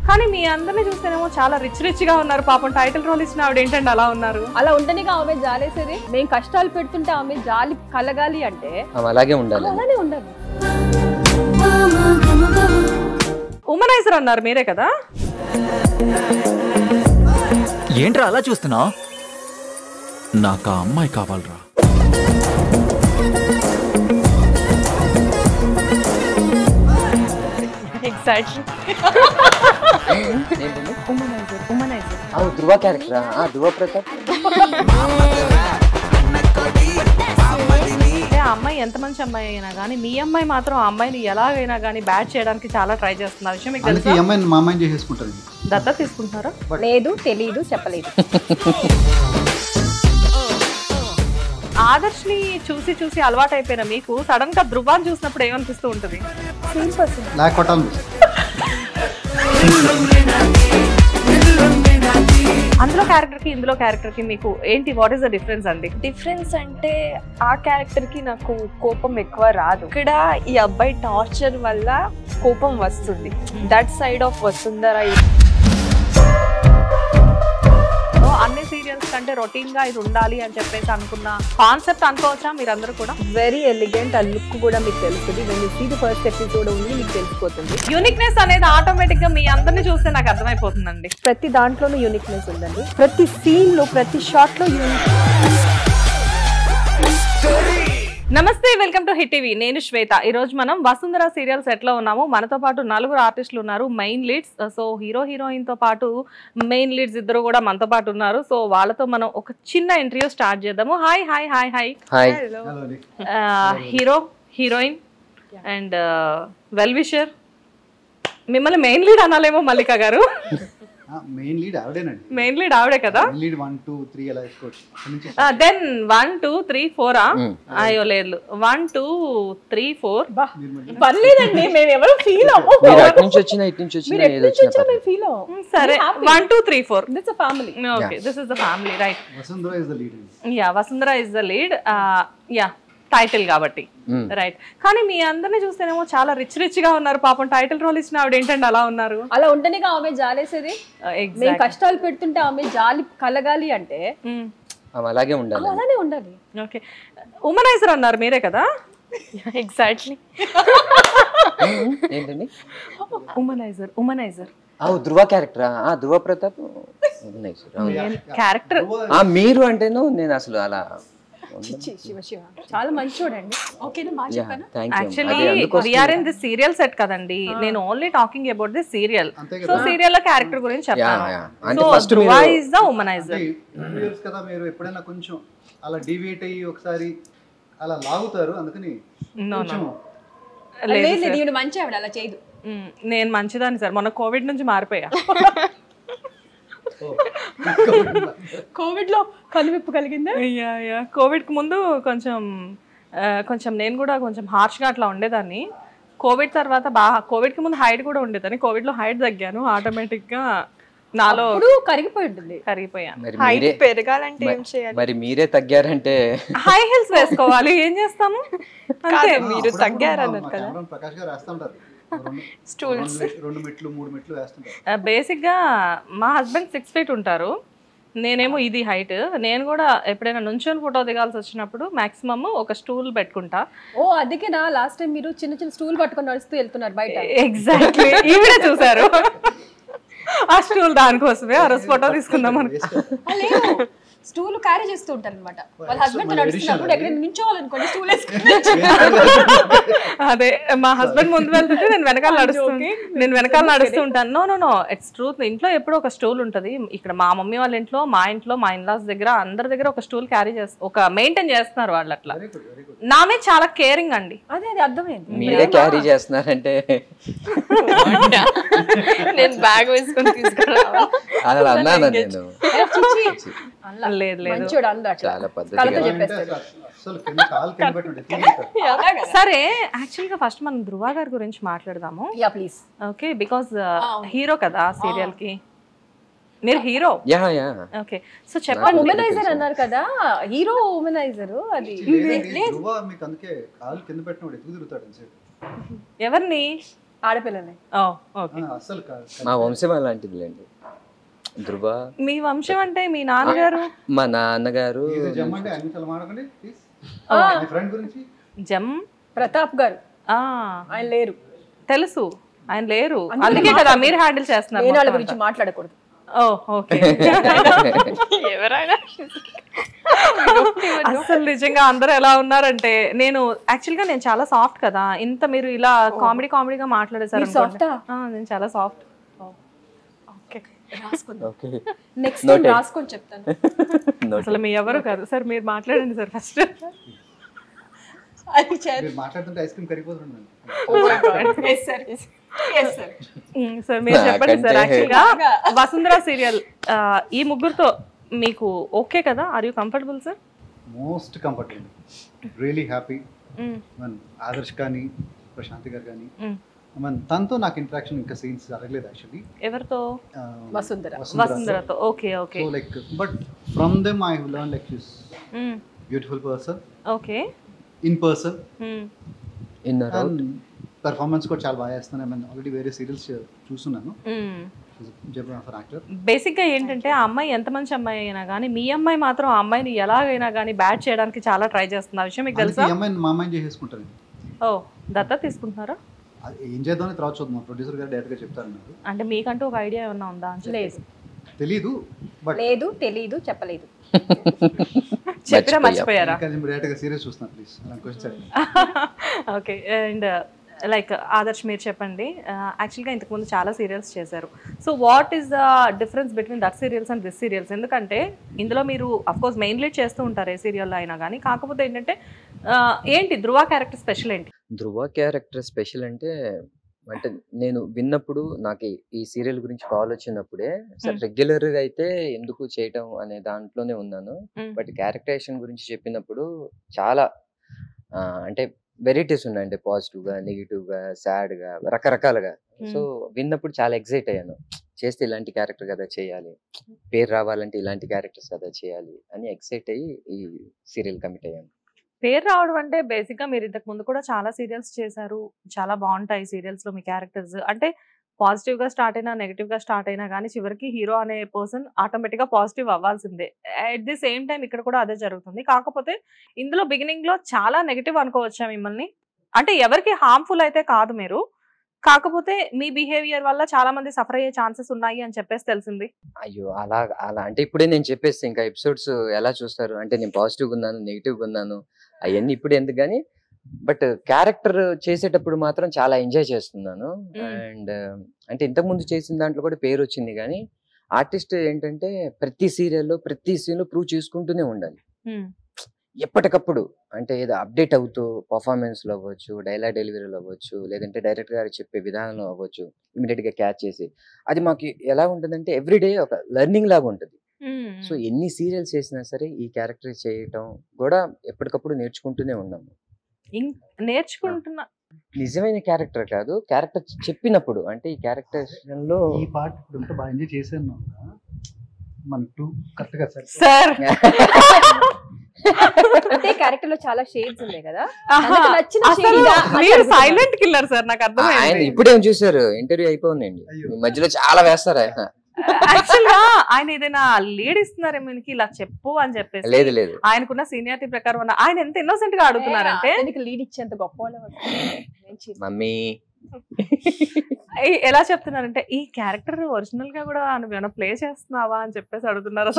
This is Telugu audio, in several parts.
కానీ మీ అందరిని చూస్తేనేమో చాలా రిచ్ గా ఉన్నారు. పాపం టైటిల్ రోల్ ఇచ్చిన ఆవిడ ఏంటంటే అలా ఉన్నారు. అలా ఉంటేనే ఆమె జాలేసేది. మేము కష్టాలు పెడుతుంటే ఆమె జాలి కలగాలి అంటే అలాగే ఉండాలి. అలానే ఉండాలి. ఉమనైజర్ అన్నారు మీరే కదా? ఏంట్రా అలా చూస్తున్నావు? నాకు ఆ అమ్మాయి కావాలరా. ఎగ్జాక్ట్లీ. ధృవ క్యారెక్టర్, ధృవ ప్రతాప్. ఆ అమ్మాయి ఎంత మంచి అమ్మాయి అయినా కానీ మీ అమ్మాయి మాత్రం ఆ అమ్మాయిని ఎలాగైనా కానీ బ్యాట్ చేయడానికి చాలా ట్రై చేస్తున్న విషయం మీకు తెలుసా? ఈ అమ్మాయిని మా అమ్మాయిని చేసేసుకుంటారు. దత్త తీసుకుంటున్నారా? లేదు, తెలీదు, చెప్పలేదు. ఆదర్శ్ని చూసి చూసి అలవాటు అయిపోయిన మీకు సడన్ గా ధృవాన్ని చూసినప్పుడు ఏమనిపిస్తూ ఉంటుంది? అందులో క్యారెక్టర్ కి ఇందులో క్యారెక్టర్ కి మీకు ఏంటి, వాట్ ఈస్ ద డిఫరెన్స్ అండి? డిఫరెన్స్ అంటే ఆ క్యారెక్టర్ కి నాకు కోపం ఎక్కువ రాదు. ఇక్కడ ఈ అబ్బాయి టార్చర్ వల్ల కోపం వస్తుంది. That side of Vasundhara. అన్ని సీరియల్స్ కంటే రొటీన్ గా ఇది ఉండాలి అని చెప్పేసి అనుకున్న కాన్సెప్ట్ అనుకోవచ్చా మీరందరూ కూడా? Very elegant. ఆ లుక్ కూడా మీకు తెలుస్తుంది. when you see the first episode ఉంది మీకు తెలిసిపోతుంది. యూనిక్నెస్ అనేది ఆటోమేటిక్ గా మీ అందరిని చూస్తే నాకు అర్థమైపోతుందండి. ప్రతి దాంట్లోనూ యూనిక్నెస్ ఉందండి. ప్రతి సీన్ లో, ప్రతి షాట్ లో యూనిక్. నమస్తే, వెల్కమ్ టు హిట్ టీవీ. నేను శ్వేత. ఈ రోజు మనం వసుంధర సీరియల్ సెట్ లో ఉన్నాము. మనతో పాటు 4 ఆర్టిస్టులు ఉన్నారు, మెయిన్ లీడ్స్. సో హీరోయిన్ తో పాటు మెయిన్ లీడ్స్ ఇద్దరు కూడా మనతో పాటు ఉన్నారు. సో వాళ్ళతో మనం ఒక చిన్న ఇంటర్వ్యూ స్టార్ట్ చేద్దాము. Hi hi hi hi. Hero, heroine and well wisher. మిమ్మల్ని మెయిన్ లీడ్ అనాలేమో మల్లిక గారు. మెయిన్ లీడ్ ఆవిడేనండి. మెయిన్ లీడ్ ఆవిడే కదా? లీడ్ 1 2 3 అలా వేసుకోవచ్చు. దెన్ 1 2 3 4 అయ్యో లేదు 1 2 3 4. పర్లేదండి, మేము ఎవరు ఫీల్ అవ్వము. మీరు అటు నుంచి వచ్చినా ఇటు నుంచి వచ్చినా ఏదో వచ్చినా మేము ఫీల్ అవ్వం. సరే 1 2 3 4. This a family. Okay, this is the family, right. Vasundhara is the lead. Yeah, Vasundhara is the lead. Yeah, title కాబట్టి రైట్. కానీ మీ అందరిని చూస్తేనేమో చాలా రిచ్ గా ఉన్నారు. పాపం టైటిల్ రోల్ ఇచ్చిన ఆవిడ ఏంటంటే అలా ఉన్నారు. అలా ఉంటేనే ఆమె జాలేసేది. మేము కష్టాలు పెడుతుంటే ఆమె జాలి కలగాలి అంటే అలాగే ఉండాలి. అలానే ఉండాలి. ఓకే, ఉమనైజర్ అన్నారు మీరే కదా? ఎగ్జాక్ట్లీ. ఏంటండి? ఉమనైజర్. ధృవ క్యారెక్టర్, ధృవ ప్రతాప్. క్యారెక్టర్ మీరు అంటేను నేను అసలు అలా చాలా మంచోడండి. ఓకేనా, బాగా చెప్పాను. Actually we are in this serial set కదండి. నేను only talking about this serial. So serial లో క్యారెక్టర్ గురించి చెప్తాను. So Dhruva is the womanizer. Viewers కదా, మీరు ఎప్పుడైనా కొంచెం అలా డీవియేట్ అయ్యి ఒకసారి అలా లాగుతారు, అందుకని లేదు మంచి ఆవిడ అలా చేయదు. నేను మంచిదాన్ని సార్, మొన్న కోవిడ్ నుంచి మారిపోయా. కోవిడ్ లో కనువిప్పు కలిగిందా? కోవిడ్ కు ముందు కొంచెం నేను కూడా కొంచెం హార్ష్ గా అట్లా ఉండేదాన్ని. కోవిడ్ తర్వాత కోవిడ్ కి ముందు హైట్ కూడా ఉండేదాన్ని. కోవిడ్ లో హైట్ తగ్గాను ఆటోమేటిక్ గా. నాలో కరిగిపోయి ఉంటుంది. హైట్ పెరగాలంటే ఏం చేయాలి? మరి మీరే తగ్గారంటే హై హీల్స్ వేసుకోవాలి. ఏం చేస్తాము అంతే. మీరు తగ్గారన్నారు కదా. ప్రకాష్ గారు వేస్తా ఉంటారు, స్టూల్స్ 2 మెట్లు 3 మెట్లు వేస్తుంటారు. బేసిక్ గా మా హస్బెండ్ 6 feet ఉంటారు, నేనేమో ఇది హైట్. నేను కూడా ఎప్పుడైనా నుంచొని ఫోటో దిగాల్సి వచ్చినప్పుడు మాక్సిమం ఒక స్టూల్ పెట్టుకుంటా. ఓ అదికేనా లాస్ట్ టైం మీరు చిన్న స్టూల్ పట్టుకొని నడుస్తూ వెళ్తున్నారు బయట? ఎగ్జాక్ట్లీ, ఈవిడ చూసారు ఆ స్టూల్. దానికోసమే ఆ రోజు ఫోటో తీసుకుందాం అనుకో. స్టూల్ క్యారీ చేస్తూ ఉంటారు అనమాట. వాళ్ళ హస్బెండ్ నడుస్తున్నప్పుడు ఎక్కడ నించోవాలనుకోండి స్టూల్ వేసుకుని. అదే మా హస్బెండ్ ముందు వెళ్తుంటే నేను వెనకాల నడుస్తూ ఉంటాను. No it's truth. ఇంట్లో ఎప్పుడూ ఒక స్టూల్ ఉంటుంది. ఇక్కడ మా మమ్మీ వాళ్ళ ఇంట్లో, మా ఇంట్లో, మా ఇన్లాస్ దగ్గర, అందరి దగ్గర ఒక స్టూల్ క్యారీ ఒక మెయింటైన్ చేస్తున్నారు వాళ్ళు. అట్లా నామే చాలా కేరింగ్ అండి. అదే అర్థమైంది. మీరే క్యారీ చేస్తున్నారంటే నేను బ్యాగ్ వేసుకొని తీసుకురావాలి. అలా అన్నాను నేను. లేదు సరే, యాక్చువల్ గా ఫస్ట్ మనం ధృవ గారి గురించి మాట్లాడదాము. ఓకే, బికాస్ హీరో కదా సీరియల్ కి. మీరు హీరో. ఓకే, సో చెప్పండి. ఉమెనైజర్ అన్నారు కదా, హీరో ఉమెనైజర్. అది ధృవ మీకు అందుకే కాలు కింద పెట్టినప్పుడు ఎదుగు తిరుగుతాడు. ఎవరిని? ఆడపిల్లనే. ఓకే. అసలు మా వంశం అలాంటిదిలేండి. ధృవ మీ వంశం అంటే మీ నాన్నగారు? మా నాన్నగారు జమ్మంటే అన్ని చాలా మాడకండి ప్లీజ్. మీ ఫ్రెండ్ గురించి జమ్ ప్రతాప్ గారు ఆయన లేరు. తెలుసు, ఆయన లేరు, అందుకే కదా మీరు హ్యాండిల్ చేస్తున్నారు. నేను వాళ్ళ గురించి మాట్లాడకూడదు. ఓకే. అసలు నిజంగా అందరూ ఎలా ఉన్నారంటే, నేను యాక్చువల్ గా నేను చాలా సాఫ్ట్ కదా, ఇంత మీరు ఇలా కామెడీగా మాట్లాడేసారు. నేను చాలా సాఫ్ట్. నెక్స్ట్ టైం రాసుకొని చెప్తాను. అసలు మీ ఎవరు కాదు సార్, మీరు మాట్లాడండి సార్ ఫస్ట్. మాట్లాడుతుంటే ఐస్ క్రీమ్ కరిగిపోతుందండి. సార్ మీరు చెప్పండి సార్. యాక్చువల్ గా వసుంధర సీరియల్ ఈ ముగ్గురుతో మీకు ఓకే కదా? Are you comfortable sir? Most comfortable, really happy. Adarsh కానీ ప్రశాంతి గారు కానీ తనతో నాకు ఇంటరాక్షన్ ఇంకా సీన్స్ జరగలేదు యాక్చువల్లీ. ఎవరితో? వసుంధరతో. Okay okay. So like but from them I have learn like she's beautiful person. Okay. In person in performance కూడా చాలా బాగా చేస్తాను. ఐ మీన్ ఆల్రెడీ వేరే సీరియల్స్ చూస్తున్నాను. బేసిక్ గా ఏంటంటే ఆ అమ్మాయి ఎంత మంచి అమ్మాయి అయినా కానీ మీ అమ్మాయి మాత్రం ఆ అమ్మాయిని ఎలాగైనా కానీ బ్యాట్ చేయడానికి చాలా ట్రై చేస్తుంది. ఆ విషయం మీకు తెలుసా? ఈ అమ్మాయిని మా అమ్మాయిని చేసేసుకుంటాను. ఓ దత్తా తీసుకుంటున్నారా? ఏం చేద్దామని తర్వాత చూద్దాం, ప్రొడ్యూసర్ గారు డైరెక్ట్ గా చెప్తారు. అంటే మీకంటూ ఒక ఐడియా ఏమన్నా ఉందా? లేదు, తెలీదు. బట్ తెలీదు చెప్పలేదు. చెప్పినా మర్చిపోయారా? డైరెక్ట్ గా సీరియస్ చూస్తున్నా please. Okay. And like Adarsh మీరు చెప్పండి. యాక్చువల్గా ఇంతకుముందు చాలా సీరియల్స్ చేశారు. So what is the difference between that serials and this serials? ఎందుకంటే ఇందులో మీరు అఫ్కోర్స్ మెయిన్ లీడ్ చేస్తూ ఉంటారు ఏ సీరియల్లో అయినా కానీ, కాకపోతే ఏంటంటే ఏంటి ధృవ క్యారెక్టర్ స్పెషల్ ఏంటి? ధృవ క్యారెక్టర్ స్పెషల్ అంటే నేను విన్నప్పుడు నాకు ఈ సీరియల్ గురించి కాల్ వచ్చినప్పుడే సార్ రెగ్యులర్గా అయితే ఎందుకు చేయటం అనే దాంట్లోనే ఉన్నాను. బట్ క్యారెక్టరైజేషన్ గురించి చెప్పినప్పుడు చాలా అంటే వెరైటీస్ ఉన్నాయండి, పాజిటివ్ గా, నెగిటివ్ గా, సాడ్ గా, రకరకాలుగా. సో విన్నప్పుడు చాలా ఎక్సైట్ అయ్యాను. చేస్తే ఇలాంటి క్యారెక్టర్ కదా చేయాలి, పేరు రావాలంటే ఇలాంటి క్యారెక్టర్స్ కదా చేయాలి అని ఎక్సైట్ అయ్యి ఈ సీరియల్ కమిట్ అయ్యాను. పేరు రావడం అంటే బేసిక్ గా మీరు ఇంతకు ముందు కూడా చాలా సీరియల్స్ చేశారు, చాలా బాగుంటాయి సీరియల్స్ లో మీ క్యారెక్టర్స్. అంటే పాజిటివ్ గా స్టార్ట్ అయినా నెగిటివ్ గా స్టార్ట్ అయినా కానీ చివరికి హీరో అనే పర్సన్ ఆటోమేటిక్ గా పాజిటివ్ అవ్వాల్సిందే. అట్ ది సేమ్ టైం ఇక్కడ కూడా అదే జరుగుతుంది. కాకపోతే ఇందులో బిగినింగ్ లో చాలా నెగిటివ్ అనుకోవచ్చా మిమ్మల్ని? అంటే ఎవరికి హార్మ్ఫుల్ అయితే కాదు మీరు, కాకపోతే మీ బిహేవియర్ వల్ల చాలా మంది సఫర్ అయ్యే ఛాన్సెస్ ఉన్నాయి అని చెప్పేసి తెలిసింది. అయ్యో అలా అంటే ఇప్పుడే నేను చెప్పేస్తే ఇంకా ఎపిసోడ్స్ ఎలా చూస్తారు? అంటే నేను పాజిటివ్గా ఉన్నాను, నెగిటివ్గా ఉన్నాను, అవన్నీ ఇప్పుడు ఎందుకు కానీ, బట్ క్యారెక్టర్ చేసేటప్పుడు మాత్రం చాలా ఎంజాయ్ చేస్తున్నాను. అండ్ అంటే ఇంతకుముందు చేసిన దాంట్లో కూడా పేరు వచ్చింది, కానీ ఆర్టిస్ట్ ఏంటంటే ప్రతి సీరియల్లో ప్రతి సీన్లో ప్రూవ్ చేసుకుంటూనే ఉండాలి ఎప్పటికప్పుడు. అంటే ఏదో అప్డేట్ అవుతూ పర్ఫార్మెన్స్లో అవ్వచ్చు, డైలాగ్ డెలివరీలో అవ్వచ్చు, లేదంటే డైరెక్టర్ గారు చెప్పే విధానంలో అవ్వచ్చు, ఇమీడియట్గా క్యాచ్ చేసి అది మాకు ఎలా ఉంటుందంటే ఎవ్రీడే ఒక లెర్నింగ్ లాగా ఉంటుంది. సో ఎన్ని సీరియల్స్ చేసినా సరే ఈ క్యారెక్టర్ చేయటం కూడా ఎప్పటికప్పుడు నేర్చుకుంటూనే ఉన్నాము. నేర్చుకుంటున్నా నిజమైన క్యారెక్టర్ కాదు, క్యారెక్టర్ చెప్పినప్పుడు అంటే ఈ క్యారెక్టర్ లో ఈ పార్ట్ ఇప్పుడు బాగా ఎంజాయ్ చేశాను మనకు కరెక్ట్ గా సార్. అంటే క్యారెక్టర్ లో చాలా షేడ్స్ ఉన్నాయి కదా, మీరు సైలెంట్ కిల్లర్ సార్. నాకు అర్థమైంది. ఆయన ఇప్పుడేం చూసారు, ఇంటర్వ్యూ అయిపోయిందండి, మధ్యలో చాలా వేస్తారు ఆయన. యాక్చువల్ గా ఆయన ఏదైనా లీడ్ ఇస్తున్నారే మనకి ఇలా చెప్పు అని చెప్పేసి. లేదు లేదు, ఆయనకున్న సీనియారిటీ ప్రకారం ఆయన ఎంత ఇన్నోసెంట్ గా అడుగుతున్నారంటే లీడ్ ఇచ్చేంత గొప్ప మమ్మీ ఎలా చెప్తున్నారంటే ఈ క్యారెక్టర్ ఒరిజినల్ గా కూడా నువ్వు ప్లే చేస్తున్నావా అని చెప్పేసి అడుగుతున్నారు.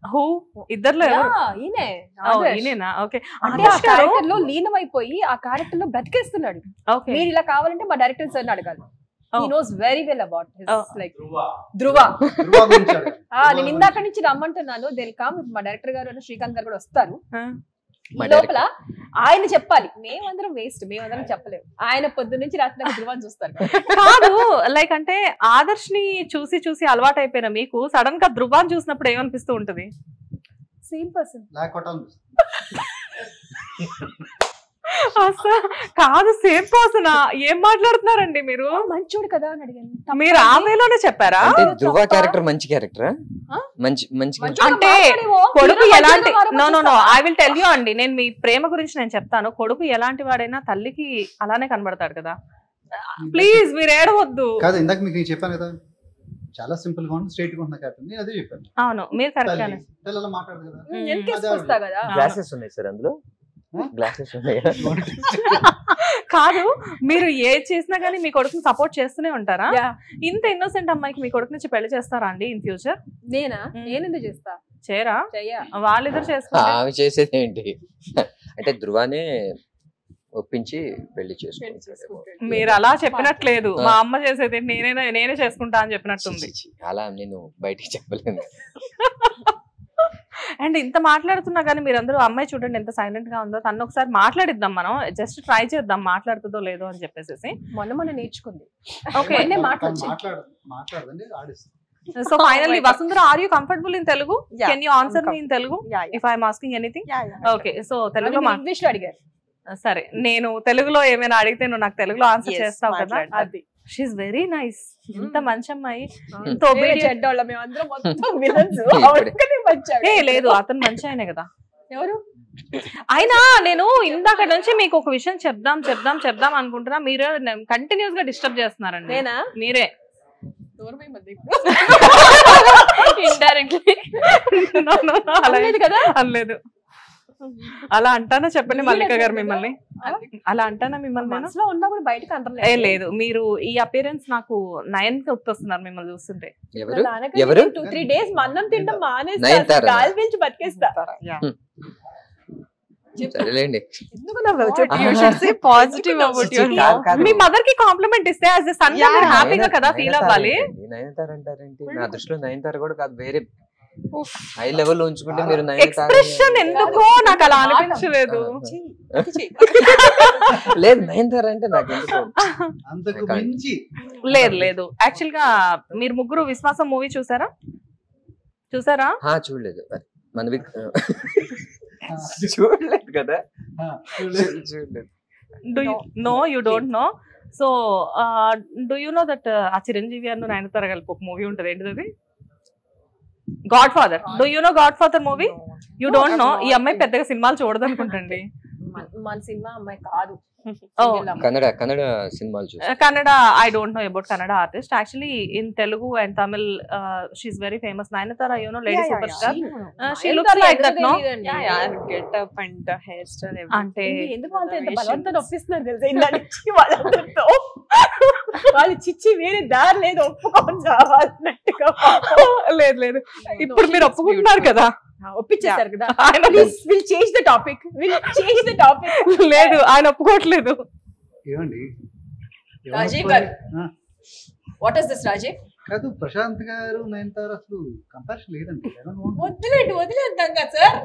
హూ ఇద్దర్లో ఈయనేనా? ఓకే. అంటే ఆ క్యారెక్టర్ లో లీనమైపోయి ఆ క్యారెక్టర్ లో బ్రతికేస్తున్నాడు. మీరు ఇలా కావాలంటే మా డైరెక్టర్ సార్ అడగాలి. He knows very well about his like Dhruva. నేను ఇందాక నుంచి రమ్మంటున్నాను, they'll come. మా డైరెక్టర్ గారు శ్రీకాంత్ గారు కూడా వస్తారు. ఈ లోపల ఆయన చెప్పాలి, మేమందరం వేస్ట్, మేమందరం చెప్పలేము. ఆయన పొద్దు నుంచి రాత్రి దాకా ధృవాన్ని చూస్తారు. కాదు లైక్ అంటే ఆదర్శ్ ని చూసి చూసి అలవాటు అయిపోయిన మీకు సడన్ గా ధృవాన్ని చూసినప్పుడు ఏమనిపిస్తూ ఉంటది? Same person. కాదు సేమ్ పర్సన్. ఏం మాట్లాడుతున్నారండి మీరు? మంచోడు కదా అని అడిగాను. మీరు ఆ వేలోనే చెప్పారా? ధృవ క్యారెక్టర్ మంచి క్యారెక్టర్, మంచి అంటే కొడుకు ఎలాంటి, no I will tell you అండి, నేను మీ ప్రేమ గురించి నేను చెప్తాను. కొడుకు ఎలాంటి వాడైనా తల్లికి అలానే కనబడతాడు కదా. ప్లీజ్ మీరు ఏడవద్దు. కాదు, ఇందాక మీకు చెప్పాను కదా, చాలా సింపుల్ గా ఉంది, స్ట్రైట్ గా ఉన్న క్యారెక్టర్. నేను అదే చెప్పాను. అవును, మీరు కరెక్ట్ గానే మాట్లాడదు కదా. ఎందుకు కదా గ్లాసెస్ ఉన్నాయి సార్ అందులో, గ్లాసెస్ ఉన్నాయి. కాదు, మీరు ఏ చేసినా గానీ మీ కొడుకుని సపోర్ట్ చేస్తూనే ఉంటారా? ఇంత ఇన్నోసెంట్ అమ్మాయికి మీ కొడుకు నుంచి పెళ్లి చేస్తారా అండి ఇన్ ఫ్యూచర్? నేను ఎందుకు చేస్తా? చేయరా? వాళ్ళిద్దరు చేసుకుంటారు. ఆమె చేసేది ఏంటి అంటే ధృవానే ఒప్పించి పెళ్లి చేసుకుంటాడు. మీరు అలా చెప్పినట్లేదు. మా అమ్మ చేసేది నేనే చేసుకుంటా అని చెప్పినట్టుంది. అలా నేను బయటికి చెప్పలేను. అండ్ ఇంత మాట్లాడుతున్నా కానీ మీరందరూ అమ్మాయి చూడండి ఎంత సైలెంట్ గా ఉందో. తను ఒకసారి మాట్లాడిద్దాం, మనం జస్ట్ ట్రై చేద్దాం మాట్లాడుతుందో లేదో అని చెప్పేసి. మొన్న నేర్చుకుంది. ఓకే, మాట్లాడండి, ఆడిస్తాం. So finally Vasundhara, are you comfortable in Telugu? Can you answer me in Telugu if I'm asking anything? Okay, so తెలుగులో ఇంగ్లీష్ లో అడిగారు. సరే, నేను తెలుగులో ఏమైనా అడిగితే నువ్వు నాకు తెలుగులో ఆన్సర్ చేస్తావు కదా. అది షీఈస్ వెరీ నైస్. ఎంత మంచి అమ్మాయి. లేదు, అతను మంచి ఆయనే కదా. ఎవరు? అయినా నేను ఇందాక నుంచి మీకు ఒక విషయం చెప్దాం అనుకుంటున్నా. మీరు కంటిన్యూస్ గా డిస్టర్బ్ చేస్తున్నారండి. మీరే ఇండైరెక్ట్లీ అనలేదు. అలా అంటానా చెప్పండి మల్లిక గారు మిమ్మల్ని? అలా అంటానా మిమ్మల్ని? లేదు, మీరు ఈ అపియరెన్స్ నాకు 9 కి గుర్తొస్తున్నారు మిమ్మల్ని చూస్తుంటే. 2-3 days మన్నం తింటాం మానేస్తా, గాలి పీల్చి బతికేస్తారా? మీ మదర్ కి కాంప్లిమెంట్ ఇస్తే యాజ్ ఎ సన్ హ్యాపీగా కదా ఫీల్ అవ్వాలి. నయనతార అంటారేంటి? నా దృష్టిలో నయనతార కూడా కాదు, వేరే హై లెవెల్ ఉంచుకుంటే మీరు ఎక్స్ప్రెషన్ ఎందుకో నాకు అలా అనిపించలేదు. లేదు, నయనతార అంటే నాకు లేదు. యాక్చువల్ గా మీరు ముగ్గురు విశ్వాసం మూవీ చూసారా? చూడలేదు. మనవి చూడలేదు కదా. No, you don't know. So do you know that ఆ చిరంజీవి అన్న నయనతార కలిపి ఒక మూవీ ఉంటది, ఏంటిది? Godfather. Do you know godfather movie? You don't know. ఈ అమ్మాయి పెద్దగా సినిమాలు చూడదు అనుకుంటండి. మన సినిమా అమ్మాయి కాదు. కన్నడ సినిమాలు చూస్తాను. Kannada I don't know about Kannada artist. Actually in Telugu and Tamil she's very famous. Nayanthara, you know, lady super star. She looks like that, no? Get up and hairstyle అంటే ఎందుకు అంత బలవంతం ఒప్పిస్తున్నారు తెలుసా? ఇందాక వాళ్ళందరితో వాళ్ళు చిచ్చి వేరే దారి లేదు, ఒప్పుకొని చావాలన్నట్టుగా. లేదు, ఇప్పుడు మీరు ఒప్పుకుంటున్నారు కదా, ఒప్పించేశారు కదా. Change the topic. లేదు, ఆయన ఒప్పుకోవట్లేదు. ఏమండి రాజీవ్ గారు, వాట్ ఇస్ దిస్ రాజీవ్? కాదు, ప్రశాంత్ గారు నయనతార అసలు కంపారిజన్ లేదండి. వదిలేద్దాం కదా సార్.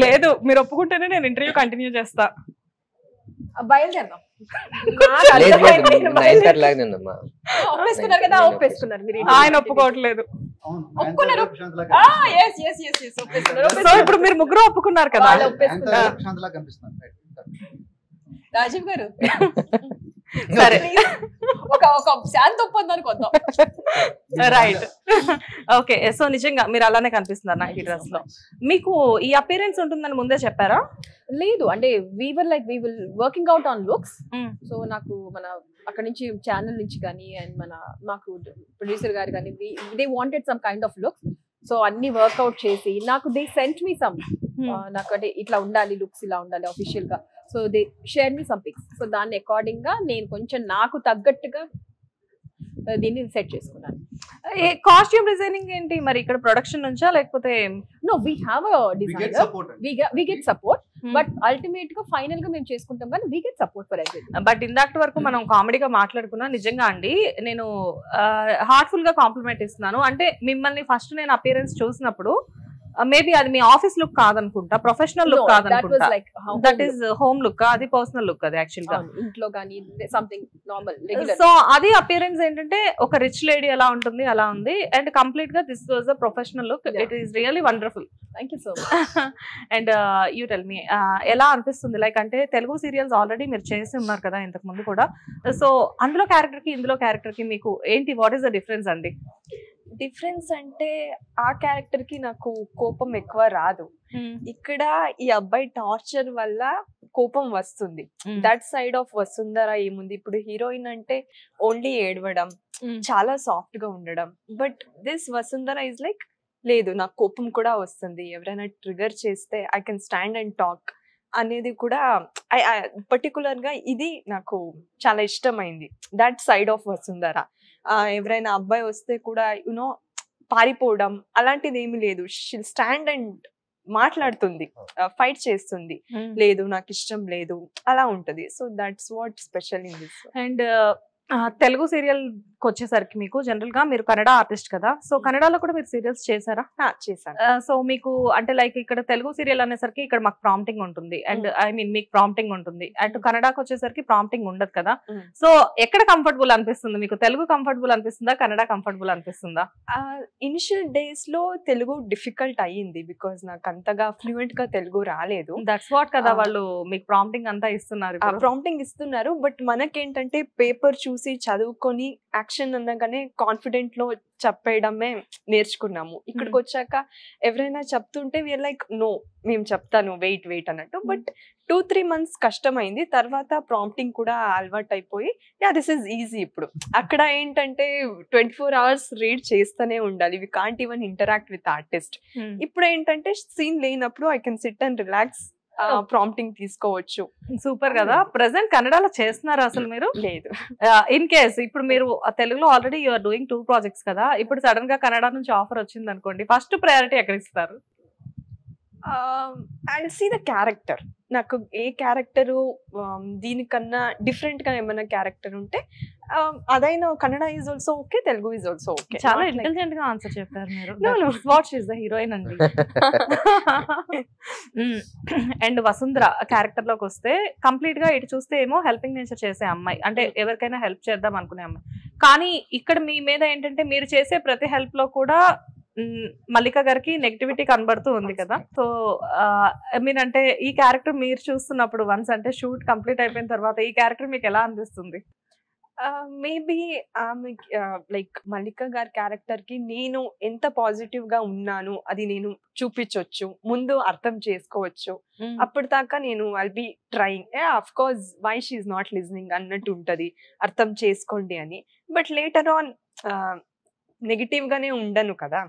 లేదు, మీరు ఒప్పుకుంటేనే నేను ఇంటర్వ్యూ కంటిన్యూ చేస్తా. బయలుదేరదాం. ఒప్పేసుకున్నారు కదా, ఒప్పేసుకున్నారు. ఆయన ఒప్పుకోవట్లేదు. సో ఇప్పుడు మీరు ముగ్గురు ఒప్పుకున్నారు కదా. రాజీవ్ గారు, సరే, ఒక శాంతి ఒప్పందానికి వద్దాం. Right, okay. సో నిజంగా మీరు అలానే కనిపిస్తున్నారు నాకు ఈ డ్రెస్ లో. మీకు ఈ అపియరెన్స్ ఉంటుందని ముందే చెప్పారా? లేదు, అంటే we will working out on looks. So నాకు మన అక్కడ నుంచి ఛానల్ నుంచి కానీ అండ్ మాకు ప్రొడ్యూసర్ గారు కానీ they wanted some kind of looks. So అన్ని వర్క్అవుట్ చేసి నాకు they sent me some నాకు అంటే ఇట్లా ఉండాలి, లుక్స్ ఇలా ఉండాలి అఫీషియల్ గా. So they share me some pics. So దాన్ని అకార్డింగ్ గా నేను కొంచెం నాకు తగ్గట్టుగా దీన్ని సెట్ చేసుకున్నాను. కాస్ట్యూమ్ డిజైనింగ్ ఏంటి మరి ఇక్కడ ప్రొడక్షన్ నుంచా లేకపోతే? No, we have a designer, we get support, but ultimate గా ఫైనల్ గా మేము చేసుకుంటాం కానీ we get support for everything. But ఇందాక వరకు మనం కామెడీగా మాట్లాడుకున్నా, నిజంగా అండి నేను హార్ట్ఫుల్ గా కాంప్లిమెంట్ ఇస్తున్నాను. అంటే మిమ్మల్ని ఫస్ట్ నేను అపియరెన్స్ చూసినప్పుడు మేబీ అది మీ ఆఫీస్ లుక్ కాదనుకుంటా, ప్రొఫెషనల్ లుక్ కాదనుకుంటా, దట్ ఈస్ హోమ్ లుక్, అది పర్సనల్ లుక్ అది యాక్చువల్ గా ఇంట్లో గానీ సంథింగ్ నార్మల్. సో అది అపియరెన్స్ ఏంటంటే ఒక రిచ్ లేడీ ఎలా ఉంటుంది అలా ఉంది, అండ్ కంప్లీట్ గా this was a professional look. It is really wonderful. Thank you so much. And you tell me ఎలా అనిపిస్తుంది, లైక్ అంటే తెలుగు సీరియల్స్ ఆల్రెడీ మీరు చేసి ఉన్నారు కదా ఇంతకు ముందు కూడా, సో అందులో క్యారెక్టర్ కి ఇందులో క్యారెక్టర్ కి మీకు ఏంటి, వాట్ ఈస్ ద డిఫరెన్స్ అండి? డిఫరెన్స్ అంటే ఆ క్యారెక్టర్ కి నాకు కోపం ఎక్కువ రాదు. ఇక్కడ ఈ అబ్బాయి టార్చర్ వల్ల కోపం వస్తుంది. దట్ సైడ్ ఆఫ్ వసుంధర ఏముంది, ఇప్పుడు హీరోయిన్ అంటే ఓన్లీ ఏడవడం, చాలా సాఫ్ట్ గా ఉండడం. But this Vasundhara is like లేదు, నాకు కోపం కూడా వస్తుంది, ఎవరైనా ట్రిగర్ చేస్తే I can stand and talk అనేది కూడా పర్టికులర్ గా ఇది నాకు చాలా ఇష్టమైంది. That side of Vasundhara. ఎవరైనా అబ్బాయి వస్తే కూడా యునో పారిపోవడం అలాంటిది ఏమి లేదు. షిల్ స్టాండ్ అండ్ మాట్లాడుతుంది, ఫైట్ చేస్తుంది, లేదు నాకు ఇష్టం లేదు అలా ఉంటది. So that's what special in this. And Telugu serial వచ్చేసరికి మీకు జనరల్ గా మీరు కన్నడ ఆర్టిస్ట్ కదా, సో కన్నడలో కూడా మీరు సీరియల్స్ చేశారా? చేశాను. సో మీకు అంటే లైక్ ఇక్కడ తెలుగు సీరియల్ అనేసరికి ఇక్కడ మాకు ప్రాంప్టింగ్ ఉంటుంది, అండ్ ఐ మీన్ మీకు ప్రాంప్టింగ్ ఉంటుంది, అండ్ కన్నడకు వచ్చేసరికి ప్రాంప్టింగ్ ఉండదు కదా. సో ఎక్కడ కంఫర్టబుల్ అనిపిస్తుంది మీకు? తెలుగు కంఫర్టబుల్ అనిపిస్తుందా, కన్నడ కంఫర్టబుల్ అనిపిస్తుందా? ఇనిషియల్ డేస్ లో తెలుగు డిఫికల్ట్ అయ్యింది, బికాస్ నాకు అంతగా ఫ్లూయెంట్ గా తెలుగు రాలేదు. దట్స్ వాట్ కదా వాళ్ళు మీకు ప్రాంప్టింగ్ అంతా ఇస్తున్నారు. ప్రాంప్టింగ్ ఇస్తున్నారు, బట్ మనకేంటంటే పేపర్ చూసి చదువుకొని యాక్షన్ అనగానే కాన్ఫిడెంట్ లో చెప్పేయడమే నేర్చుకున్నాము. ఇక్కడికి వచ్చాక ఎవరైనా చెప్తుంటే వీఆర్ లైక్ నో, మేము చెప్తాను, వెయిట్ అన్నట్టు. బట్ 2-3 months కష్టమైంది. తర్వాత ప్రాంప్టింగ్ కూడా అలవాటు అయిపోయి దిస్ ఈజ్ ఈజీ. ఇప్పుడు అక్కడ ఏంటంటే 24 hours రీడ్ చేస్తూనే ఉండాలి, we can't even interact with artist. ఇప్పుడు ఏంటంటే సీన్ లేనప్పుడు I can sit and relax, prompting తీసుకోవచ్చు. సూపర్ కదా. ప్రెసెంట్ కన్నడలో చేస్తున్నారు అసలు మీరు? లేదు. ఇన్ కేస్ ఇప్పుడు మీరు తెలుగులో already you are doing 2 projects కదా, ఇప్పుడు సడన్ గా కన్నడ నుంచి ఆఫర్ వచ్చింది అనుకోండి, ఫస్ట్ ప్రయారిటీ ఎక్కడ ఇస్తారు? I see the character. నాకు ఏ క్యారెక్టరు దీనికన్నా డిఫరెంట్ గా ఏమైనా క్యారెక్టర్ ఉంటే అదైనా Kannada is also okay, Telugu is also okay. చాలా ఇంటెలిజెంట్ గా ఆన్సర్ చెప్పారు మీరు. వాట్ ఈస్ ద హీరోయిన్ అండి. అండ్ వసుంధర క్యారెక్టర్ లోకి వస్తే కంప్లీట్ గా ఇటు చూస్తే ఏమో హెల్పింగ్ నేచర్ చేసే అమ్మాయి, అంటే ఎవరికైనా హెల్ప్ చేద్దాం అనుకునే అమ్మాయి. కానీ ఇక్కడ మీ మీద ఏంటంటే మీరు చేసే ప్రతి హెల్ప్ లో కూడా మల్లిక గారికి నెగిటివిటీ కనబడుతూ ఉంది కదా. సో ఐ మీన్ అంటే ఈ క్యారెక్టర్ మీరు చూస్తున్నప్పుడు వన్స్ అంటే షూట్ కంప్లీట్ అయిపోయిన తర్వాత ఈ క్యారెక్టర్ మీకు ఎలా అనిపిస్తుంది? మేబీ లైక్ మల్లిక గారి క్యారెక్టర్ కి నేను ఎంత పాజిటివ్ గా ఉన్నాను అది నేను చూపించవచ్చు, ముందు అర్థం చేసుకోవచ్చు. అప్పటిదాకా నేను I'll be trying, of course why she is not listening అన్నట్టు ఉంటది, అర్థం చేసుకోండి అని. బట్ లేటర్ ఆన్ నెగిటివ్ గానే ఉండను కదా,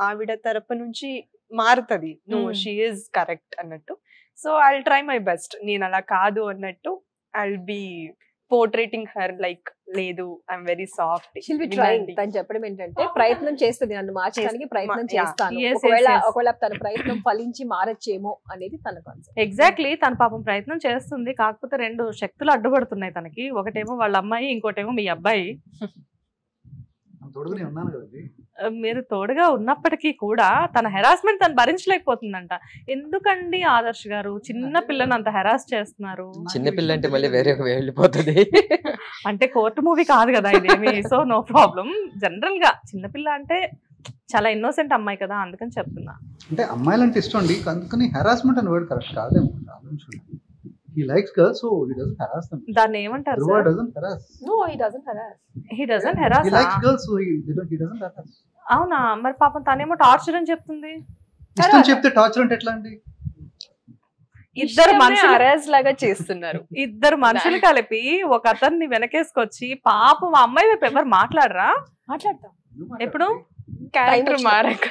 ఆవిడ తరపు నుంచి మారుతుంది, నో షీ ఈజ్ కరెక్ట్ అన్నట్టు. So I try my best, నేను అలా కాదు అన్నట్టు I'll be portraying her like లేదు ఐఎమ్ వెరీ సాఫ్ట్. తను చెప్పడం ఏంటంటే ప్రయత్నం చేస్తుంది, నన్ను మార్చడానికి ప్రయత్నం చేస్తాను, ఒకవేళ తన ప్రయత్నం ఫలించి మారచ్చేమో అనేది తన కాన్సెప్ట్. ఎగ్జాక్ట్లీ, తన పాపం ప్రయత్నం చేస్తుంది, కాకపోతే 2 శక్తులు అడ్డుపడుతున్నాయి తనకి. ఒకటేమో వాళ్ళ అమ్మాయి, ఇంకోటేమో మీ అబ్బాయి. మీరు తోడుగా ఉన్నప్పటికీ కూడా తన హెరాస్మెంట్ తను భరించలేకపోతుందంట. ఎందుకండి ఆదర్శ్ గారు చిన్న పిల్లని అంత హెరాస్ చేస్తున్నారు? చిన్న పిల్ల అంటే మళ్ళీ వేరే వెళ్ళిపోతుంది అంటే కోర్టు మూవీ కాదు కదా ఇదేమి, సో నో ప్రాబ్లం. జనరల్ గా చిన్నపిల్ల అంటే చాలా ఇన్నోసెంట్ అమ్మాయి కదా, అందుకని చెప్తున్నా. అంటే అమ్మాయిలంటే ఇష్టం అండి, అందుకని హెరాస్మెంట్ అని వర్డ్ కరెక్ట్ కాదేమో. He likes girls, so he doesn't harass them. దాన్ని ఏమంటారు? Dhruva doesn't harass. No, he doesn't harass. He doesn't harass. He likes girls, so he doesn't harass. అవునా? మరి పాపం తనేమో టార్చర్ అని చెప్తుంది. ఇష్టం చెప్తే టార్చర్ అంటే ఎట్లా అండి? ఇద్దరు మనుషులు హరాస్ లాగా చేస్తున్నారు. ఇద్దరు మనుషులు కలిపి ఒక అతన్ని వెనకేసుకొచ్చి పాపం అమ్మాయి వైపు ఎవరు మాట్లాడరా? మాట్లాడతాం ఎప్పుడు క్యారెక్టర్ మారక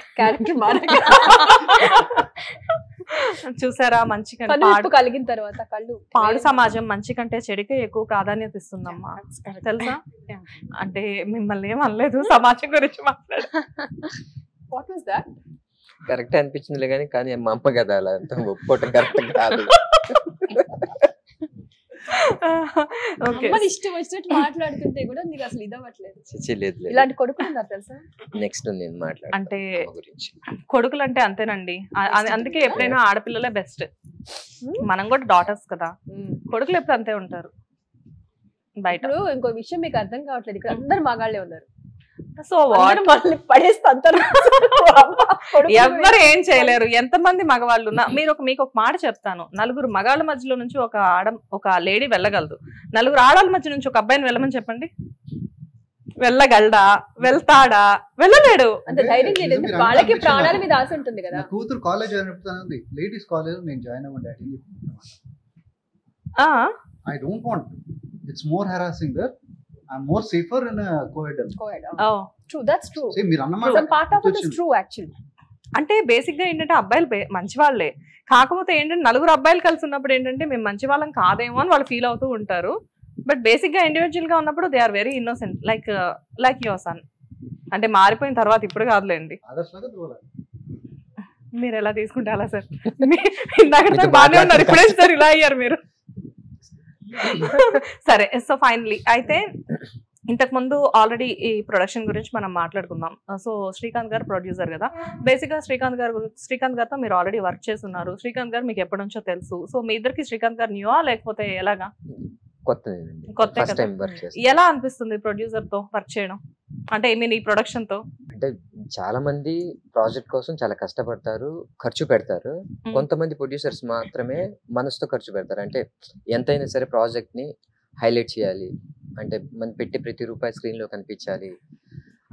చూసారా, మంచి కలిగిన తర్వాత కళ్ళు పాడు సమాజం మంచి కంటే చెడుకే ఎక్కువ ప్రాధాన్యత ఇస్తుందమ్మా, తెలుసా? అంటే మిమ్మల్ని ఏం అనలేదు, సమాజం గురించి మాట్లాడు. What was that? కరెక్ట్ అనిపించిందిలే కానీ మా అమ్మ కదా అలా ఒప్పుకోవటం కరెక్ట్ కాదు. ఓకే అమ్మని ఇష్టం వచ్చినట్టు మాట్లాడుతుంటే కూడా నీకు అసలు ఇదవ్వట్లేదు. లేదు ఇలాంటి కొడుకులు ఉన్నారు తెలుసా? నెక్స్ట్ నేను మాట్లాడతాను అంటే అమ్మ గురించి. కొడుకులు అంటే అంతేనండి. అందుకే ఎప్పుడైనా ఆడపిల్లలే బెస్ట్. మనం కూడా డాటర్స్ కదా, కొడుకులు ఎప్పుడు అంతే ఉంటారు బయట. ఇప్పుడు ఇంకో విషయం మీకు అర్థం కావట్లేదు, ఇక్కడ అందరు మగాళ్ళే ఉన్నారు. సో వాళ్ళని పడేస్తే అంటారు, ఎవ్వరు ఏం చేయలేరు. ఎంతమంది మగవాళ్ళు ఉన్నా మీకు ఒక మాట చెప్తాను, నలుగురు మగాళ్ళ మధ్యలో నుంచి ఒక లేడీ వెళ్ళగలదు, నలుగురు ఆడాళ్ళ మధ్య నుంచి ఒక అబ్బాయిని వెళ్ళమని చెప్పండి, వెళ్ళగలడా? వెళ్తాడా? వెళ్ళలేడు. అంత ధైర్యం లేదు. వాళ్ళకి ప్రాణాల మీద ఆశ ఉంటుంది కదా. కూతురు కాలేజ్ అయినప్పుడు లేడీస్ కాలేజ్ నేను జాయిన్ అవ్వండి daddy. I don't want. It's more harassing there. I'm more safer in a co-ed. Oh, true. That's true. See, మీరు అన్నమాట some part of it is true actually. అంటే బేసిక్ గా ఏంటంటే అబ్బాయిలు మంచి వాళ్ళే, కాకపోతే ఏంటంటే నలుగురు అబ్బాయిలు కలిసి ఉన్నప్పుడు ఏంటంటే మేము మంచి వాళ్ళం కాదేమో అని వాళ్ళు ఫీల్ అవుతూ ఉంటారు. బట్ బేసిక్ గా ఇండివిజువల్ గా ఉన్నప్పుడు they are very innocent, like your son. అంటే మారిపోయిన తర్వాత ఇప్పుడు కాదులేండి. మీరు ఎలా తీసుకుంటే అలా సార్, ఇందాక బాగానే ఉన్నారు, ఇప్పుడే సార్ ఇలా అయ్యారు మీరు. సరే, సో ఫైనలీ అయితే ఇంతకు ముందు ఆల్రెడీ ఈ ప్రొడక్షన్ గురించి మనం మాట్లాడుకుందాం. సో శ్రీకాంత్ గారు ప్రొడ్యూసర్ కదా, బేసిక్ గా శ్రీకాంత్ గారితో మీరు ఆల్రెడీ వర్క్ చేస్తున్నారు. శ్రీకాంత్ గారు మీకు ఎప్పటి నుంచో తెలుసు. సో మీ ఇద్దరికి శ్రీకాంత్ గారు న్యూవా లేకపోతే ఎలాగా? కొత్త. ఎలా అనిపిస్తుంది ప్రొడ్యూసర్ తో వర్క్ చేయడం, అంటే ఐ మీన్ ఈ ప్రొడక్షన్ తో? అంటే చాలా మంది ప్రాజెక్ట్ కోసం చాలా కష్టపడతారు, ఖర్చు పెడతారు. కొంతమంది ప్రొడ్యూసర్స్ మాత్రమే మనసుతో ఖర్చు పెడతారు. అంటే ఎంతైనా సరే ప్రాజెక్ట్ ని హైలైట్ చేయాలి, అంటే మనం పెట్టే ప్రతి రూపాయి స్క్రీన్ లో కనిపించాలి,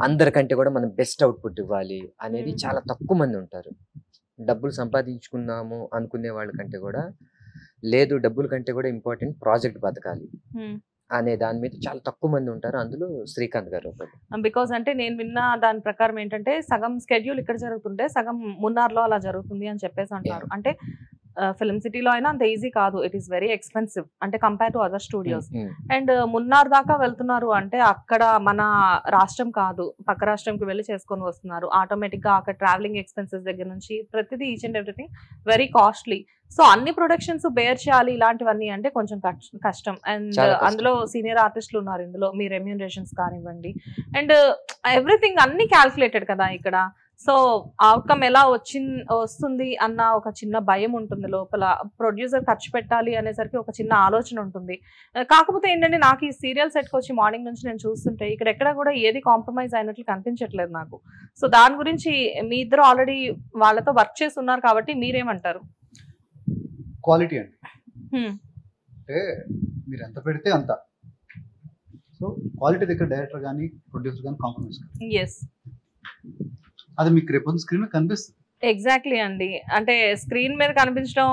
అందరికంటే కూడా మనం బెస్ట్ అవుట్పుట్ ఇవ్వాలి అనేది చాలా తక్కువ మంది ఉంటారు. డబ్బులు సంపాదించుకున్నాము అనుకునే వాళ్ళకంటే కూడా లేదు, డబ్బుల కంటే కూడా ఇంపార్టెంట్ ప్రాజెక్ట్ బతకాలి అనే దాని మీద చాలా తక్కువ మంది ఉంటారు. అందులో శ్రీకాంత్ గారు ఒకటి. బికాస్ అంటే నేను విన్న దాని ప్రకారం ఏంటంటే సగం స్కెడ్యూల్ ఇక్కడ జరుగుతుంటే సగం మున్నార్లో అలా జరుగుతుంది అని చెప్పేసి అంటారు. అంటే ఫిల్మ్ సిటీలో అయినా అంత ఈజీ కాదు, ఇట్ ఈస్ వెరీ ఎక్స్పెన్సివ్ అంటే compare to other studios. And Munnar దాకా వెళ్తున్నారు అంటే అక్కడ మన రాష్ట్రం కాదు, పక్క రాష్ట్రంకి వెళ్ళి చేసుకొని వస్తున్నారు. ఆటోమేటిక్ గా అక్కడ ట్రావెలింగ్ ఎక్స్పెన్సెస్ దగ్గర నుంచి ప్రతిదీ each and everything very costly. So అన్ని ప్రొడక్షన్స్ బేర్ చేయాలి ఇలాంటివన్నీ అంటే కొంచెం కష్టం. అండ్ అందులో సీనియర్ ఆర్టిస్టులు ఉన్నారు ఇందులో, మీ రెమ్యూనరేషన్స్ కానివ్వండి అండ్ ఎవ్రీథింగ్ అన్ని క్యాల్కులేటెడ్ కదా ఇక్కడ. సో అవుట్కమ్ ఎలా వస్తుంది అన్న ఒక చిన్న భయం ఉంటుంది లోపల. ప్రొడ్యూసర్ ఖర్చు పెట్టాలి అనేసరికి ఒక చిన్న ఆలోచన ఉంటుంది. కాకపోతే ఏంటంటే నాకు ఈ సీరియల్ సెట్కి వచ్చి మార్నింగ్ నుంచి నేను చూస్తుంటే ఇక్కడ ఎక్కడ కూడా ఏది కాంప్రమైజ్ అయినట్లు కనిపించట్లేదు నాకు. సో దాని గురించి మీ ఇద్దరు ఆల్రెడీ వాళ్ళతో వర్క్ చేస్తున్నారు కాబట్టి మీరేమంటారు? క్వాలిటీ అండి, అంటే మీరు ఎంత పెడితే అంత. సో క్వాలిటీ దగ్గర డైరెక్టర్ కానీ ప్రొడ్యూసర్ కానీ కాంప్రమైజ్ కాదు. ఎస్, అది మీకు రేపు స్క్రీన్ మీద కనిపిస్తుంది. ఎగ్జాక్ట్లీ అండి. అంటే స్క్రీన్ మీద కనిపించడం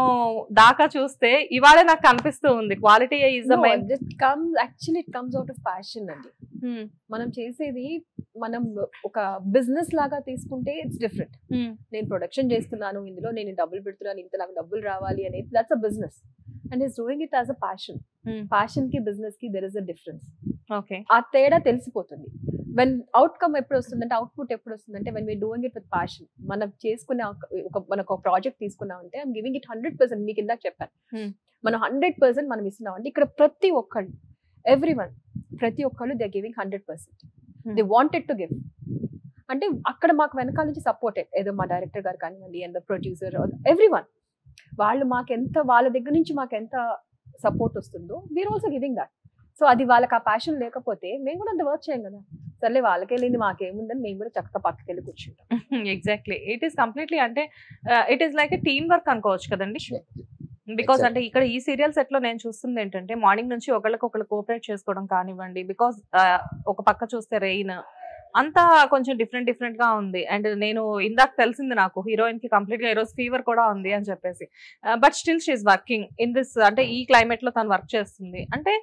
దాకా చూస్తే ఇవాళ నాకు కనిపిస్తూ ఉంది quality is the main. Actually it comes out of passion అండి. మనం చేసేది మనం ఒక బిజినెస్ లాగా తీసుకుంటే ఇట్స్ డిఫరెంట్. నేను ప్రొడక్షన్ చేస్తున్నాను, ఇందులో నేను డబ్బులు పెడుతున్నాను, ఇంత నాకు డబ్బులు రావాలి అనేది that's a business and is doing it as a passion. Passion కి బిజినెస్ కి there is a difference. Okay, ఆ తేడా తెలిసిపోతుంది. వెన్ అవుట్కమ్ ఎప్పుడు వస్తుందంటే, అవుట్పుట్ ఎప్పుడు వస్తుందంటే when we are doing it with passion. మనం చేసుకునే మనకు ఒక ప్రాజెక్ట్ తీసుకున్నామంటే ఐఎమ్ గివింగ్ ఇట్ 100%. మీకు ఇందాక చెప్పాను, మనం 100% మనం ఇస్తున్నాం అంటే ఇక్కడ ప్రతి ఒక్కళ్ళు ఎవ్రీవన్ ప్రతి ఒక్కళ్ళు they are giving 100%. They wanted to give. అంటే అక్కడ మాకు వెనకాల నుంచి సపోర్టెడ్, ఏదో మా డైరెక్టర్ గారు కానివ్వండి అండ్ ద ప్రొడ్యూసర్ ఎవ్రీవన్, వాళ్ళు మాకెంత వాళ్ళ దగ్గర నుంచి మాకు ఎంత సపోర్ట్ వస్తుందో we are also giving that. So అది వాళ్ళకి ఆ ప్యాషన్ లేకపోతే మేము కూడా అంత వర్క్ చేయం కదా. సర్లే వాళ్ళకి వెళ్ళింది మాకేముందని మేము కూడా చక్కగా పక్కకి వెళ్ళి కూర్చుంటాం. ఎగ్జాక్ట్లీ, ఇట్ ఈస్ కంప్లీట్లీ అంటే it is like a team work అనుకోవచ్చు కదండి. బికాస్ అంటే ఇక్కడ ఈ సీరియల్ సెట్ లో నేను చూస్తుంది ఏంటంటే మార్నింగ్ నుంచి ఒకళ్ళకొకళ్ళు కోఆపరేట్ చేసుకోవడం కానివ్వండి. బికాస్ ఒక పక్క చూస్తే రెయిన్ అంతా కొంచెం డిఫరెంట్ గా ఉంది. అండ్ నేను ఇందాక తెలిసింది నాకు హీరోయిన్ కి కంప్లీట్ గా ఈరోజు ఫీవర్ కూడా ఉంది అని చెప్పేసి. But still she's working in this, అంటే ఈ క్లైమేట్ లో తను వర్క్ చేస్తుంది. అంటే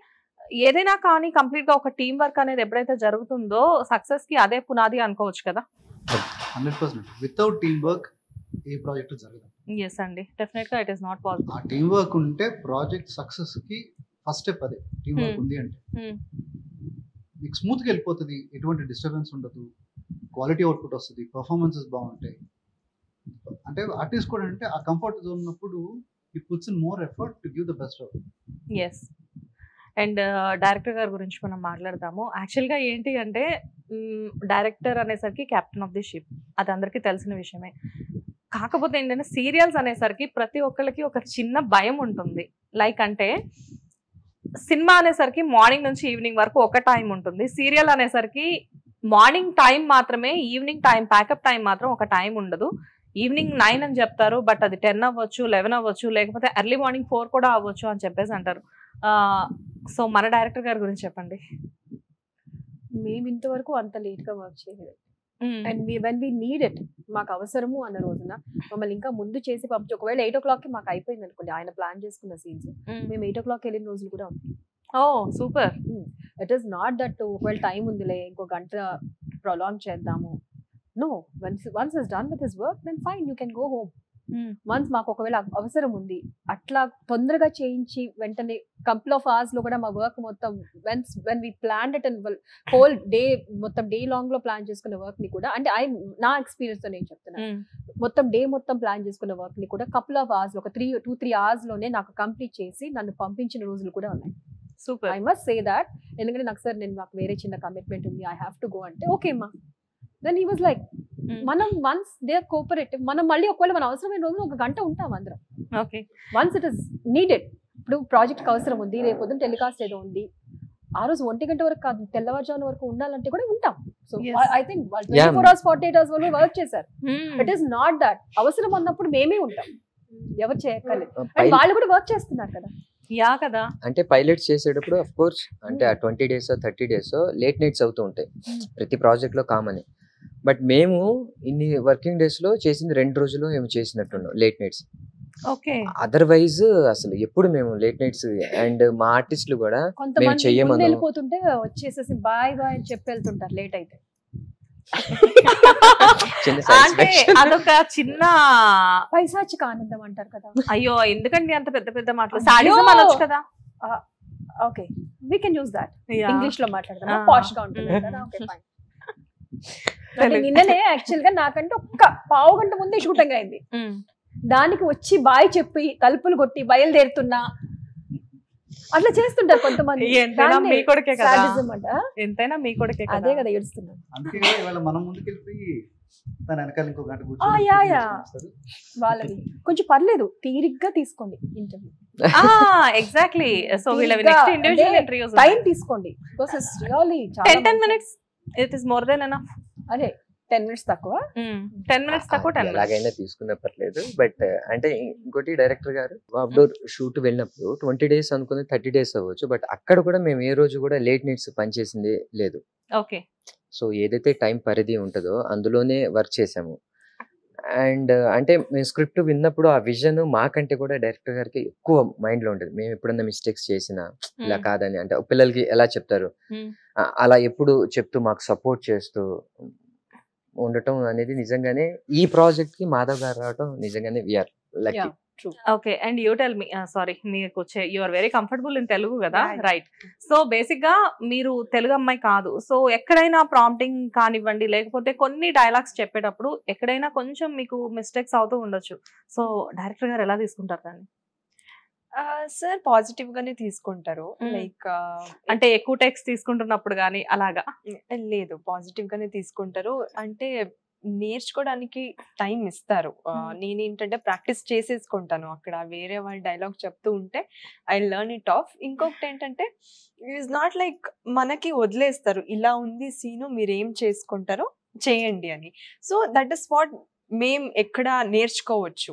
ఏదైనా కానీ కంప్లీట్ గా ఒక టీం వర్క్ అనేది ఎప్పుడైతే జరుగుతుందో సక్సెస్ కి అదే పునాది అనుకోవచ్చు కదా. 100%. వితౌట్ టీం వర్క్ ఏ ప్రాజెక్ట్ జరగదు. ఎస్ అండి, డెఫినెట్ గా ఇట్ ఈస్ నాట్ పాసిబుల్. ఆ టీం వర్క్ ఉంటే ప్రాజెక్ట్ సక్సెస్ కి ఫస్ట్ స్టెప్ అదే. టీం వర్క్ ఉంది అంటే మీకు స్మూత్ గా వెళ్ళిపోతుంది, ఎటువంటి డిస్టర్బెన్స్ ఉండదు, క్వాలిటీ అవుట్పుట్ వస్తుంది, పర్ఫార్మెన్సెస్ బాగుంటాయి. అంటే ఆర్టిస్ట్ కూడా అంటే ఆ కంఫర్ట్ జోన్ ఉన్నప్పుడు he puts in more effort to give the best out. Yes. And director గారి గురించి మనం మాట్లాడదాము. యాక్చువల్గా ఏంటి అంటే డైరెక్టర్ అనేసరికి కెప్టెన్ ఆఫ్ ది షిప్, అది అందరికీ తెలిసిన విషయమే. కాకపోతే ఏంటంటే సీరియల్స్ అనేసరికి ప్రతి ఒక్కళ్ళకి ఒక చిన్న భయం ఉంటుంది. లైక్ అంటే సినిమా అనేసరికి మార్నింగ్ నుంచి ఈవినింగ్ వరకు ఒక టైం ఉంటుంది, సీరియల్ అనేసరికి మార్నింగ్ టైం మాత్రమే, ఈవినింగ్ టైం ప్యాకప్ టైం మాత్రం ఒక టైం ఉండదు. ఈవినింగ్ 9 అని చెప్తారు, బట్ అది 10 అవ్వచ్చు, 11 అవ్వచ్చు, లేకపోతే ఎర్లీ మార్నింగ్ 4 కూడా అవ్వచ్చు అని చెప్పేసి అంటారు. సో మన డైరెక్టర్ గారి గురించి చెప్పండి. మేము ఇంతవరకు అంత లేట్ గా వర్క్ చేయలేదు. And when we need it, మాకు అవసరము అన్న రోజున మమ్మల్ని ఇంకా ముందు చేసి పంపించి, ఒకవేళ 8 o'clock కి మాకు అయిపోయింది అనుకోండి ఆయన ప్లాన్ చేసుకున్న సీన్స్, మేము 8 o'clock వెళ్ళిన రోజులు కూడా ఉంటాయి. ఓ super. It is not that ఒకవేళ టైం ఉందిలే ఇంకో గంట ప్రొలాంగ్ చేద్దాము. No, once is done with his work then fine, you can go home. Once మాకు ఒకవేళ అవసరం ఉంది అట్లా తొందరగా చేయించి వెంటనే couple of hours లో కూడా మా వర్క్ మొత్తం when we planned it and whole day మొత్తం డే లాంగ్ లో ప్లాన్ చేసుకున్న వర్క్ ని కూడా, అంటే నా ఎక్స్పీరియన్స్ తో నేను చెప్తున్నాను, మొత్తం డే మొత్తం ప్లాన్ చేసుకున్న వర్క్ ని కూడా couple of hours ఒక 2-3 hours లోనే నాకు కంప్లీట్ చేసి నన్ను పంపించిన రోజులు కూడా ఉన్నాయి. Super. I must say that. ఎందుకంటే నాకు సార్ నాకు వేరే చిన్న కమిట్మెంట్ ఉంది, ఐ హ్యావ్ టు గో అంటే ఓకే మా. దెన్ హీ వాజ్ లైక్, మనం వన్స్ దే ఆర్ కోఆపరేటివ్, మనం మళ్ళీ ఒకవేళ మన అవసరమైన రోజులు ఒక గంట ఉంటాం అందరం. Okay, once it is needed. ఇప్పుడు ప్రాజెక్ట్ అవసరం ఉంది, రేపు పొద్దున టెలికాస్ట్ ఏదో ఉంది, ఆ రోజు 1 గంట వరకు కాదు తెల్లవారుజామున వరకు ఉండాలంటే కూడా ఉంటాం. So I think 24 hours 48 hours వాళ్ళు వర్క్ చేశారు. ఇట్ ఈస్ నాట్ దట్ అవసరం అన్నప్పుడు మేమే ఉంటాం, ఎవరు చేయక్కర్లేదు. అండ్ వాళ్ళు కూడా వర్క్ చేస్తున్నారు కదా. యా కదా. అంటే పైలట్స్ చేసేటప్పుడు అఫ్ కోర్స్ అంటే ఆ 20 days 30 days లేట్ నైట్స్ అవుతూ ఉంటాయి, ప్రతి ప్రాజెక్ట్ లో కామన్. బట్ మేము ఇన్ని వర్కింగ్ డేస్ లో చేసింది 2 రోజులు మేము చేసినట్టున్నాం లేట్ నైట్స్. ఓకే. అదర్వైజ్ అసలు ఎప్పుడు మేము లేట్ నైట్స్. అండ్ మా ఆర్టిస్టులు కూడా మేము కొంతమంది చెయ్యమని వెళ్ళిపోతుంటే వచ్చేసేసి బాయ్ బాయ్ అని చెప్పి వెళ్తుంటారు లేట్ అయితే. చిన్న అంటే satisfaction. అదొక చిన్న పైశాచిక ఆనందం అంటారు కదా. అయ్యో ఎందుకండి అంత పెద్ద పెద్ద మాటలు, సాడిజం అనొచ్చు కదా. Okay, we can use that. Yeah. English లో మాట్లాడదాం, పాష్ గా ఉంటుంది కదా. Okay fine. నిన్ననే యాక్చువల్ గా నాకంటే ఒక్క పావు గంట ముందే షూటింగ్ అయింది. దానికి వచ్చి బాయ్ చెప్పి తలుపులు కొట్టి బయలుదేరుతున్నా అట్లా చేస్తుంటారు కొంతమంది. ఎంతైనా మీ కొడుకే కదా. Sadism అంట. ఎంతైనా మీ కొడుకే కదా. అదే కదా ఏడుస్తున్నాను. అందుకే కదా ఇవాళ మనం ముందుకెళ్ళిపోయి తన వెనకాల ఇంకో గంట యా వాళ్ళది కొంచెం పర్లేదు, తీరిగ్గా తీసుకోండి ఇంటర్వ్యూ. ఎగ్జాక్ట్లీ. సో వీళ్ళవి నెక్స్ట్ ఇండివిజువల్ ఇంటర్వ్యూస్ టైం తీసుకోండి. Because it's really 10 minutes it is more than enough. అదే 10 minutes తక్కువ, 10 minutes తక్కువ, 10 minutes ఎలాగైనా తీసుకునే పర్లేదు. బట్ అంటే ఇంకోటి డైరెక్టర్ గారు అవుట్డోర్ షూట్ వెళ్ళినప్పుడు 20 days అనుకుని 30 days అవ్వచ్చు, బట్ అక్కడ కూడా మేము ఏ రోజు కూడా లేట్ నైట్స్ పనిచేసింది లేదు. ఓకే. సో ఏదైతే టైం పరిధి ఉంటుందో అందులోనే వర్క్ చేసాము. అండ్ అంటే మేము స్క్రిప్ట్ విన్నప్పుడు ఆ విజన్ మాకంటే కూడా డైరెక్టర్ గారికి ఎక్కువ మైండ్ లో ఉంటుంది. మేము ఎప్పుడన్నా మిస్టేక్స్ చేసినా ఇలా కాదని, అంటే పిల్లలకి ఎలా చెప్తారు అలా ఎప్పుడు చెప్తూ మాకు సపోర్ట్ చేస్తూ ఉండటం అనేది నిజంగానే ఈ ప్రాజెక్ట్ కి మాధవ్ గారు రావడం నిజంగానే we're lucky. Okay. And you tell me, sorry మీకు you are very comfortable in Telugu కదా, రైట్? సో బేసిక్ గా మీరు తెలుగు అమ్మాయి కాదు, సో ఎక్కడైనా ప్రాంప్టింగ్ కానివ్వండి, లేకపోతే కొన్ని డైలాగ్స్ చెప్పేటప్పుడు ఎక్కడైనా కొంచెం మీకు మిస్టేక్స్ అవుతూ ఉండొచ్చు. సో డైరెక్టర్ గారు ఎలా తీసుకుంటారు దాన్ని? సార్ పాజిటివ్ గానే తీసుకుంటారు. లైక్ అంటే ఎక్కువ టెక్స్ట్ తీసుకుంటున్నప్పుడు కానీ అలాగా లేదు, పాజిటివ్ గానే తీసుకుంటారు. అంటే నేర్చుకోవడానికి టైం ఇస్తారు. నేనేంటంటే ప్రాక్టీస్ చేసేసుకుంటాను అక్కడ, వేరే వాళ్ళు డైలాగ్ చెప్తూ ఉంటే ఐ లెర్న్ ఇట్ ఆఫ్. ఇంకొకటి ఏంటంటే ఇట్ ఈస్ నాట్ లైక్ మనకి వదిలేస్తారు, ఇలా ఉంది సీను మీరు ఏం చేసుకుంటారో చేయండి అని. సో దట్ ఇస్ వాట్ మేం ఎక్కడ నేర్చుకోవచ్చు.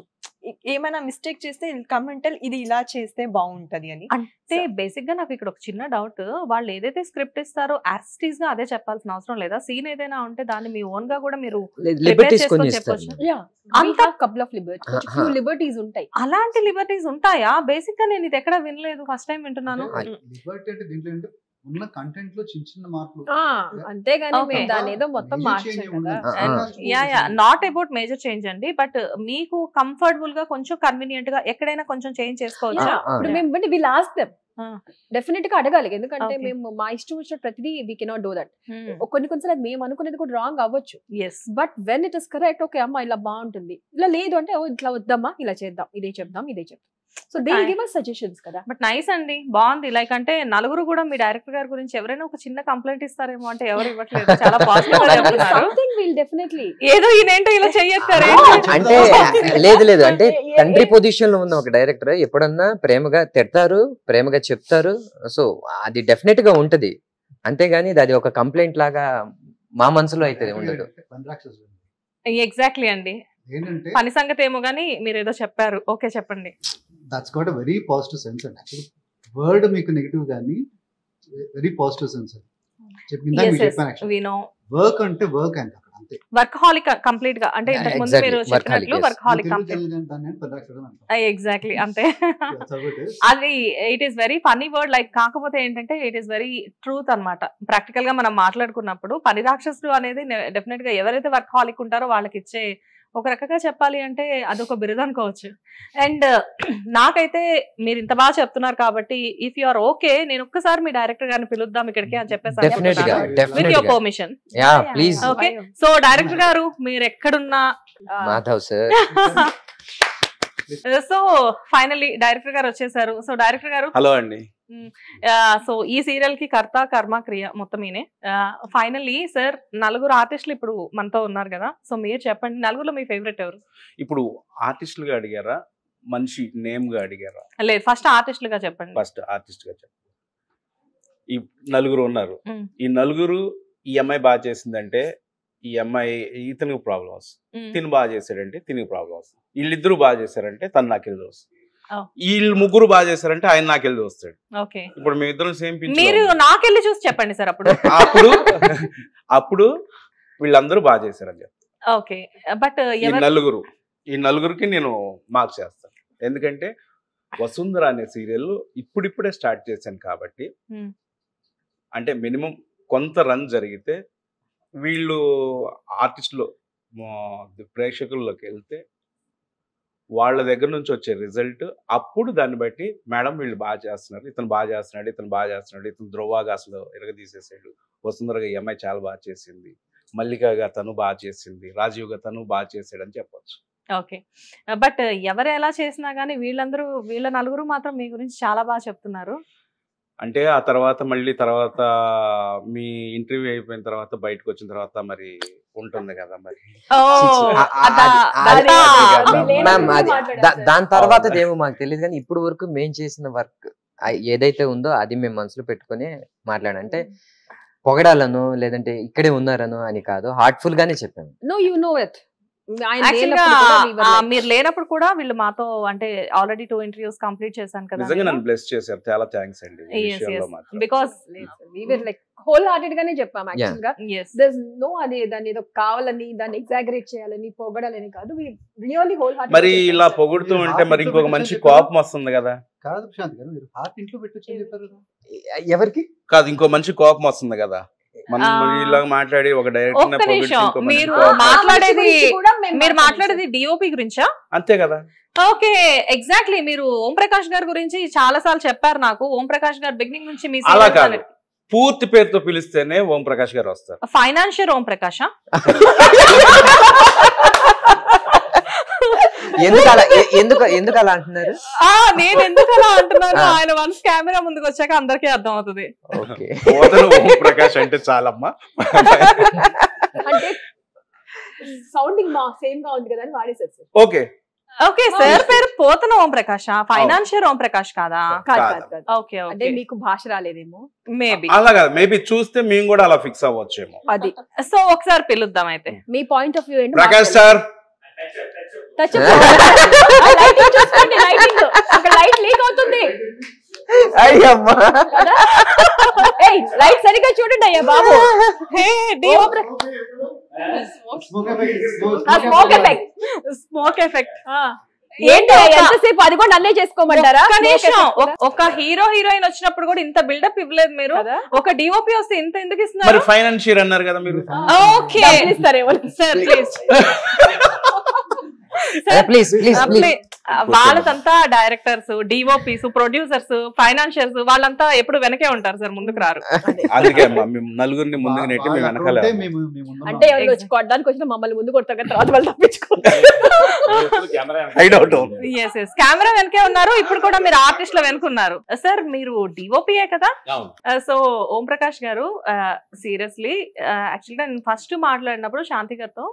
ఏమైనా మిస్టేక్ చేస్తే కమెంట్ ఇది ఇలా చేస్తే బాగుంటది అని. అంటే బేసిక్ గా నాకు ఇక్కడ ఒక చిన్న డౌట్, వాళ్ళు ఏదైతే స్క్రిప్ట్ ఇస్తారో యాస్టీస్ గా అదే చెప్పాల్సిన అవసరం లేదా? సీన్ ఏదైనా ఉంటే దాన్ని మీ ఓన్ గా కూడా మీరు చెప్పొచ్చు. లిబర్టీస్ ఉంటాయి. అలాంటి లిబర్టీస్ ఉంటాయా? బేసిక్ గా నేను ఇది ఎక్కడ వినలేదు, ఫస్ట్ టైం వింటున్నాను. లిబర్టీ అంటే దీంట్లో ఏంటంటే ఉన్న కంటెంట్ లో చిన్న చిన్న మార్పులు, అంతేగాని దాని ఏదో మొత్తం మార్చాం కదా. నాట్ అబౌట్ మేజర్ చేంజ్ అండి, బట్ మీకు కంఫర్టబుల్ గా కొంచెం కన్వీనియంట్ గా ఎక్కడైనా కొంచెం చేంజ్ చేసుకోవచ్చు. ఇప్పుడు మేము వీల్ ఆస్క్ దెం, డెఫినెట్ గా అడగాలి. ఎందుకంటే మేము మా ఇష్టం వచ్చిన ప్రతిదీ వీ కెనాట్ డూ దట్. కొన్నిసార్లు మేము అనుకునేది కూడా రాంగ్ అవ్వచ్చు. But when it is correct, okay అమ్మా ఇలా బాగుంటుంది, ఇలా లేదు అంటే ఇట్లా వద్దమ్మా ఇలా చేద్దాం, ఇదే చెప్దాం, ఇదే చెప్తాం. So they will give us suggestions కదా. బట్ నైస్ అండి, బాగుంది. లైక్ అంటే నలుగురు కూడా మీ డైరెక్టర్ గారి గురించి ఎవరైనా ఒక చిన్న కంప్లైంట్ ఇస్తారేమో అంటే ఎవరు ఇవ్వట్లేదు, చాలా పాజిటివ్ గా చెప్తున్నారు. సంథింగ్ విల్ డెఫినెట్లీ ఏదో ఈయనేంటో ఇలా చెయ్యొత్తారు అంటే లేదు అంటే తండ్రి పొజిషన్ లో ఉన్న ఒక డైరెక్టర్ ఎప్పుడన్నా ప్రేమగా తిడతారు, ప్రేమగా చెప్తారు. సో అది డెఫినెట్ గా ఉంటది, అంతేగాని అది ఒక కంప్లైంట్ లాగా మా మనసులో అయితే ఉండదు. ఎగ్జాక్ట్లీ అండి, పని సంగతి ఏమో గానీ మీరు ఏదో చెప్పారు. ఓకే చెప్పండి. That's got a very positive sense అండి. యాక్చువల్లీ వర్డ్ మీకు నెగిటివ్ గానీ వెరీ పాజిటివ్ సెన్స్ అండి. చెప్పాను వర్క్ అంటే వర్క్ అండి, అక్కడ అంతే. వర్కహాలిక్ కంప్లీట్ గా, అంటే ఇంతకు ముందు మీరు చెప్పినట్లు వర్కహాలిక్ ఎగ్జాక్ట్లీ అంతే. అది it is very funny word like, కాకపోతే ఏంటంటే ఇట్ ఈస్ వెరీ ట్రూత్ అన్నమాట. ప్రాక్టికల్ గా మనం మాట్లాడుకున్నప్పుడు పని రాక్షసుడు అనేది డెఫినెట్ గా ఎవరైతే వర్కహాలిక్ ఉంటారో వాళ్ళకి ఇచ్చే ఒక రకంగా చెప్పాలి అంటే అదొక బిరుదు అనుకోవచ్చు. అండ్ నాకైతే మీరు ఇంత బాగా చెప్తున్నారు కాబట్టి ఇఫ్ యు ఆర్ ఓకే, నేను ఒక్కసారి మీ డైరెక్టర్ గారిని పిలుద్దాం ఇక్కడికి అని చెప్పేసి with your permission. Okay, so director గారు మీరు ఎక్కడున్నా, Madhav sir. So finally director గారు వచ్చేసారు. సో డైరెక్టర్ గారు హలో అండి. సో ఈ సీరియల్ కి కర్త కర్మ క్రియ మొత్తం ఈయనే. ఫైనల్లీ సార్ నలుగురు ఆర్టిస్టులు ఇప్పుడు మనతో ఉన్నారు కదా, సో మీరు చెప్పండి నలుగురులో మీ ఫేవరెట్ ఎవరు? ఇప్పుడు ఆర్టిస్టులుగా అడిగారా, మనిషి నేమ్ గా అడిగారా? లేదు, ఫస్ట్ ఆర్టిస్టులుగా చెప్పండి. ఫస్ట్ ఆర్టిస్ట్ గా చెప్పండి. ఈ నలుగురు ఉన్నారు, ఈ నలుగురు ఈ అమ్మాయి బాగా చేసిందంటే ఈ అమ్మాయి ఇతనికి ప్రాబ్లం వస్తుంది, తిని బాగా చేశాడంటే తినికి ప్రాబ్లం వస్తుంది, వీళ్ళిద్దరు బాగా చేశారంటే తను నాకెళ్ళి వస్తుంది, వీళ్ళు ముగ్గురు బాగా చేశారంటే ఆయన నాకెళ్ళి వస్తాడు. ఇప్పుడు మేమిద్దరం సేమ్ పిచ్, మీరు నాకెళ్ళి చూసి చెప్పండి సార్. అప్పుడు అప్పుడు వీళ్ళందరూ బాగా చేశారని చెప్తాను. ఓకే, బట్ ఈ నలుగురికి నేను మార్క్స్ చేస్తాను. ఎందుకంటే వసుంధర అనే సీరియల్ ఇప్పుడిప్పుడే స్టార్ట్ చేశాను కాబట్టి, అంటే మినిమం కొంత రన్ జరిగితే వీళ్ళు ఆర్టిస్టులు ప్రేక్షకుల్లోకి వెళ్తే వాళ్ళ దగ్గర నుంచి వచ్చే రిజల్ట్, అప్పుడు దాన్ని బట్టి మేడం వీళ్ళు బాగా చేస్తున్నారు, ఇతను బాగా చేస్తున్నాడు, ఇతను బాగా చేస్తున్నాడు, ఇతను ధ్రువగా అసలు ఎరగదీసేసాడు, వసుంధరగా ఈ అమ్మాయి చాలా బాగా చేసింది, మల్లికగా తను బాగా చేసింది, రాజీవ్గా తను బాగా చేసాడు అని చెప్పొచ్చు. ఓకే, బట్ ఎవరు ఎలా చేసినా కానీ వీళ్ళ నలుగురు మాత్రం మీ గురించి చాలా బాగా చెప్తున్నారు. అంటే ఆ తర్వాత మళ్ళీ మీ ఇంటర్వ్యూ అయిపోయిన తర్వాత బయటకు వచ్చిన తర్వాత మరి ఉంటుంది కదా, మరి దాని తర్వాత ఏమో మాకు తెలియదు, కానీ ఇప్పుడు వరకు మేము చేసిన వర్క్ ఏదైతే ఉందో అది మేము మనసులో పెట్టుకుని మాట్లాడాం. అంటే పొగడాలను లేదంటే ఇక్కడే ఉన్నారను అని కాదు, హార్ట్ఫుల్ గానే చెప్పాను. మీరు లేనప్పుడు కూడా వీళ్ళు మాతో, అంటే ఆల్రెడీ 2 ఇంటర్వ్యూస్ కంప్లీట్ చేశాను కదా, నిజంగా నన్ను బ్లెస్ చేశారు, చాలా థాంక్స్ అండి. Because we were like whole hearted గానే చెప్పాం యాక్చువల్ గా. there's no దాన్ని ఏదో కావాలని దాన్ని ఎగ్జాగరేట్ చేయాలని పొగడాలని కాదు, we really whole hearted. మరి ఇలా పొగుడుతూ ఉంటే మరి ఇంకొక మంచి కోపం వస్తుంది కదా. కాదు ప్రశాంత్ గారు, మీరు హార్ట్ ఇంట్లో పెట్టొచ్చు చెప్పారు కదా. ఎవరికి కాదు, ఇంకో మంచి కోపం వస్తుంది కదా మనం ఇలా మాట్లాడి ఒక డైరెక్టర్. మీరు మాట్లాడేది డిఓపి గురించా? అంతే కదా. Okay, exactly. మీరు ఓం ప్రకాష్ గారి గురించి చాలా సార్లు చెప్పారు నాకు. ఓం ప్రకాష్ గారు బిగినింగ్ నుంచి మీ అలా కాదు, పూర్తి పేరుతో పిలిస్తేనే ఓం ప్రకాష్ గారు వస్తారు. ఫైనాన్షియర్ ఓం ప్రకాష్ ఎందుకు అలా అంటున్నారు? నేను ఎందుకు అలా అంటున్నాను, ఆయన వన్స్ కెమెరా ముందుకు వచ్చాక అందరికీ అర్థం అవుతుంది. ఓం ప్రకాష్ అంటే చాలమ్మా, అంటే సౌండింగ్ సేమ్ గా ఉంది కదా అని వాడేసారు సార్. ఓకే ఓకే, సార్ పేరు పోతన ఓం ప్రకాష్, ఫైనాన్షియర్ ఓం ప్రకాష్ కాదా? ఓకే, అంటే మీకు భాష రాలేదేమో మేబీ. అలా కాదు, మేబీ చూస్తే మేము కూడా అలా ఫిక్స్ అవ్వచ్చేమో. అది సో ఒకసారి పిలుద్దాం అయితే. మీ పాయింట్ ఆఫ్ వ్యూ ఏంటి? ప్రకాష్ సార్ లైట్ లీక్ అవుతుంది, లైట్ సరిగ్గా చూడండి అయ్యా బాబు. స్మోక్ ఎఫెక్ట్ ఏంటి ఎంతసేపు అది కూడా నన్నే చేసుకోమంటారా? ఒక హీరో హీరోయిన్ వచ్చినప్పుడు కూడా ఇంత బిల్డప్ ఇవ్వలేదు మీరు, ఒక డిఓపి వస్తే ఇంత ఎందుకు ఇస్తున్నారు? ఫైనాన్షియర్ అన్నారు కదా మీరు. ఓకే, ఇస్తారేమో sir please. Please please please. వాళ్ళంతా డైరెక్టర్స్, డిఓపీస్, ప్రొడ్యూసర్స్, ఫైనాన్షియర్స్ వాళ్ళంతా ఎప్పుడు వెనకే ఉంటారు సార్, ముందుకు రారు. అందుకే మేము నలుగురిని ముందుకు నెట్టి మేము వెనకాల అంటే ఎవరు వచ్చి కొట్టడానికి వచ్చిన మమ్మల్ని ముందు కొడతారు కదా, తర్వాత వాళ్ళు తప్పించుకుంటారు. కెమెరా వెనకే ఉన్నారు, ఇప్పుడు కూడా మీరు ఆర్టిస్ట్ల వెనుకున్నారు. సార్ మీరు డిఓపియే కదా? సో ఓం ప్రకాష్ గారు, సీరియస్లీ యాక్చువల్గా నేను ఫస్ట్ మాట్లాడినప్పుడు శాంతి గారితో,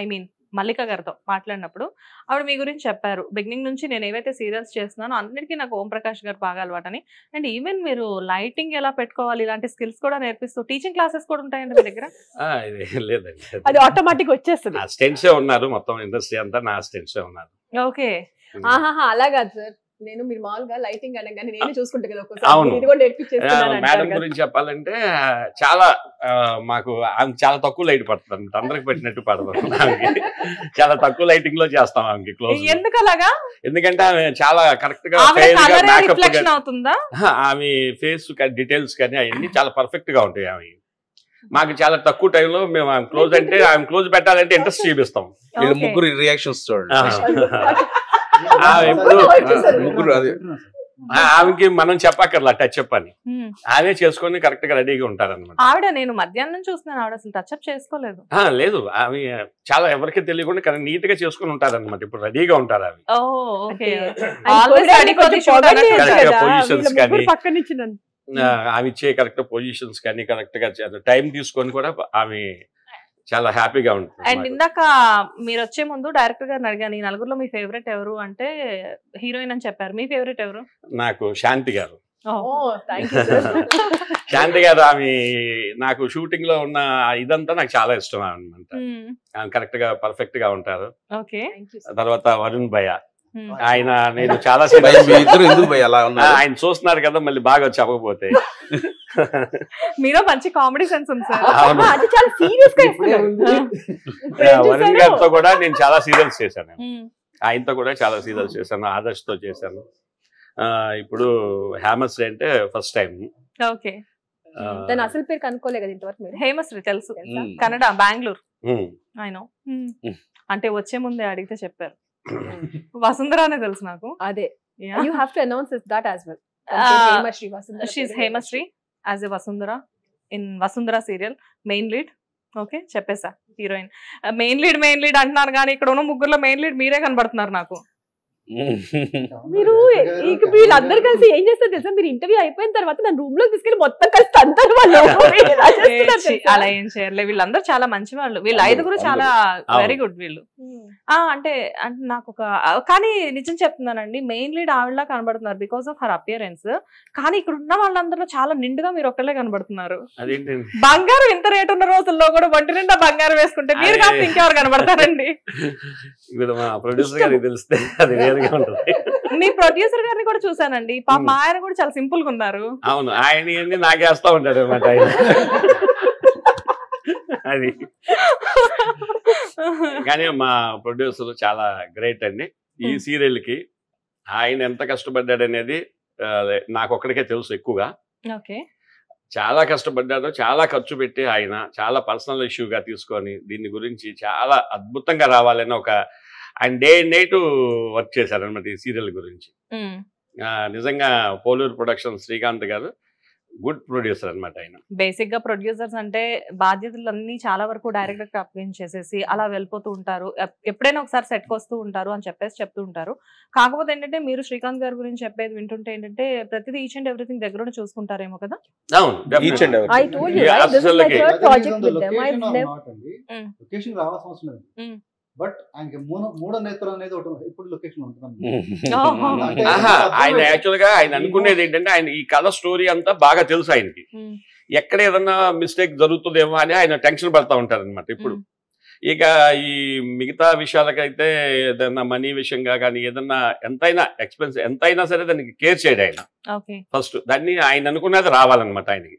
ఐ మీన్ మల్లిక గారితో మాట్లాడినప్పుడు ఆవిడ మీ గురించి చెప్పారు. బిగినింగ్ నుంచి నేను ఏవైతే సీరియల్స్ చేస్తున్నానో అన్నిటికీ నాకు ఓం ప్రకాష్ గారు బాగా అలవాటని. అండ్ ఈవెన్ మీరు లైటింగ్ ఎలా పెట్టుకోవాలి ఇలాంటి స్కిల్స్ కూడా నేర్పిస్తూ టీచింగ్ క్లాసెస్ కూడా ఉంటాయండి మీ దగ్గర? లేదండి, అది ఆటోమేటిక్ వచ్చేస్తుంది. అసిస్టెంట్సే ఉన్నారు, మొత్తం ఇండస్ట్రీ అంతా నా అసిస్టెంట్సే ఉన్నారు. ఓకే, అలా కాదు సార్, నేను మీరు మామూలుగా లైటింగ్ అనగానే నేను చూసుకుంటా కదా అవును. ఇది కూడా నేర్పించేస్తున్నాను మేడం అంటారు గురించి చెప్పాలంటే చాలా మాకు ఆమె చాలా తక్కువ లైట్ పడుతుంది అనమాట, అందరికి పెట్టినట్టు పడదు ఆమెకి. చాలా తక్కువ లైటింగ్ లో చేస్తాం ఆమెకి క్లోజ్. ఎందుకు అలాగా? ఎందుకంటే ఆమె చాలా కరెక్ట్ గా రిఫ్లెక్షన్ అవుతుందా? ఆమె ఫేస్ డీటెయిల్స్ కానీ అవన్నీ చాలా పర్ఫెక్ట్ గా ఉంటాయి. ఆమె మాకు చాలా తక్కువ టైంలో మేము ఆమె క్లోజ్ అంటే ఆమె క్లోజ్ పెట్టాలంటే ఇంట్రెస్ట్ చూపిస్తాం. వీళ్ళు ముగ్గురు రియాక్షన్స్ చూడండి. ముగ్గురు అది ఆమెకి మనం చెప్పక్కర్లా టచ్ అప్ అని, ఆమె చేసుకొని కరెక్ట్ గా రెడీగా ఉంటారన్నమాట. ఆవిడ నేను మధ్యాహ్నం చూస్తున్నాను, ఆవిడ అసలు టచ్ అప్ చేసుకోలేదు. లేదు, ఆమె చాలా ఎవరికి తెలియకుండా నీట్ గా చేసుకుని ఉంటారన్నమాట. ఇప్పుడు రెడీగా ఉంటారు ఆమె. పొజిషన్స్ కానీ ఆమె ఇచ్చే కరెక్ట్ పొజిషన్స్ కానీ కరెక్ట్ గా టైం తీసుకొని కూడా ఆమె చాలా హ్యాపీగా ఉంటుంది. అండ్ ఇందాక మీరు వచ్చే ముందు డైరెక్టర్ గారిని అడిగాను, ఈ నలుగురులో మీ ఫేవరెట్ ఎవరు అంటే హీరోయిన్ అని చెప్పారు. మీ ఫేవరెట్ ఎవరు? నాకు శాంతి గారు. శాంతి గారు ఆమె నాకు షూటింగ్ లో ఉన్న ఇదంతా నాకు చాలా ఇష్టం అనమాట. ఆమె కరెక్ట్ గా పర్ఫెక్ట్ గా ఉంటారు. తర్వాత వరుణ్ భయ్య, ఆయన నేను చాలా ఆయన చూస్తున్నారు కదా, మళ్ళీ బాగా చెప్పకపోతే. మీలో మంచి కామెడీ సెన్స్ ఉంది సార్. వరుణ్ గారితో కూడా నేను చాలా సీరియల్స్ చేశాను, ఆయనతో కూడా చాలా సీరియల్స్ చేశాను, ఆదర్శ్ తో చేశాను. ఇప్పుడు హేమశ్రీ అంటే ఫస్ట్ టైం. ఓకే, అసలు పేరు కనుక్కోలేదు కదా ఇంతవరకు మీరు? హేమశ్రీ తెలుసు, కన్నడ, బెంగళూరు. ఆయన అంటే వచ్చే ముందే అడిగితే చెప్పారు. వసుంధరానే తెలుసు నాకు. అదే, you have to announce that as well. Hemasri as a Vasundhara in Vasundhara serial main lead. Okay, చెప్పేసా హీరోయిన్. మెయిన్ లీడ్ అంటున్నారు కానీ ఇక్కడ ఉన్న ముగ్గురులో మెయిన్ లీడ్ మీరే కనబడుతున్నారు నాకు. మీరు వీళ్ళందరూ కలిసి ఏం చేస్తారు తెలుసా, మీరు ఇంటర్వ్యూ అయిపోయిన తర్వాత నన్ను రూమ్ లోకి తీసుకెళ్ళి మొత్తం కలిసి అంటారు వాళ్ళు. అలా ఏం చేయలే, వీళ్ళందరూ చాలా మంచి వాళ్ళు. వీళ్ళు ఐదుగురు చాలా వెరీ గుడ్ వీళ్ళు. అంటే నాకు ఒక కానీ నిజం చెప్తున్నానండి, మెయిన్ లీడ్ ఆవిడలా కనబడుతున్నారు బికాస్ ఆఫ్ హర్ అపియరెన్స్. కానీ ఇక్కడ ఉన్న వాళ్ళందరూ చాలా నిండుగా మీరు ఒక్కళ్ళే కనబడుతున్నారు. బంగారం ఇంత రేటు ఉన్న రోజుల్లో కూడా ఒంటి నిండా బంగారం వేసుకుంటే మీరు కాస్త ఇంకెవరు కనబడతారండి? మీ ప్రొడ్యూసర్ గారిని కూడా చూసానండి, పాప ఆయన కూడా చాలా సింపుల్ గా ఉన్నారు. అవును, ఆయన నాకేస్తా ఉంటాడు అనమాట ఆయన. అది కానీ మా ప్రొడ్యూసర్ చాలా గ్రేట్ అండి. ఈ సీరియల్ కి ఆయన ఎంత కష్టపడ్డాడు అనేది నాకు ఒక్కడికే తెలుసు ఎక్కువగా. చాలా కష్టపడ్డాడు, చాలా ఖర్చు పెట్టి ఆయన చాలా పర్సనల్ ఇష్యూగా తీసుకొని దీని గురించి చాలా అద్భుతంగా రావాలని ఒక ఆయన డే అండ్ నైట్ వర్క్ చేశారు అనమాట ఈ సీరియల్ గురించి. నిజంగా పోలూరు ప్రొడక్షన్ శ్రీకాంత్ గారు గుడ్ ప్రొడ్యూసర్ అనమాట. ఆయన బేసిక్ గా ప్రొడ్యూసర్స్ అంటే బాధ్యతలన్నీ చాలా వరకు డైరెక్టర్ గా అప్పగించేసేసి అలా వెళ్ళిపోతూ ఉంటారు, ఎప్పుడైనా ఒకసారి సెట్ వస్తూ ఉంటారు అని చెప్పేసి చెప్తూ ఉంటారు. కాకపోతే ఏంటంటే మీరు శ్రీకాంత్ గారి గురించి చెప్పేది వింటుంటే ఏంటంటే ప్రతిదీ ఈచ్ అండ్ ఎవ్రీథింగ్ దగ్గర చూసుకుంటారేమో కదా. బట్ ఆయనకి మూడో నేత్రం అనేది ఒకటి ఇప్పుడు లొకేషన్ ఉంటుంది. ఆయన యాక్చువల్ గా ఆయన అనుకునేది ఏంటంటే ఆయన ఈ కథ స్టోరీ అంతా బాగా తెలుసు ఆయనకి. ఎక్కడ ఏదన్నా మిస్టేక్ జరుగుతుందేమో అని ఆయన టెన్షన్ పడతా ఉంటారు అనమాట. ఇప్పుడు ఇక ఈ మిగతా విషయాలకైతే ఏదన్నా మనీ విషయంగా కానీ ఏదన్నా ఎంతైనా ఎక్స్పెన్స్ ఎంతైనా సరే దానికి కేర్ చేయడు ఆయన. ఫస్ట్ దాన్ని ఆయన అనుకున్నది రావాలన్నమాట ఆయనకి.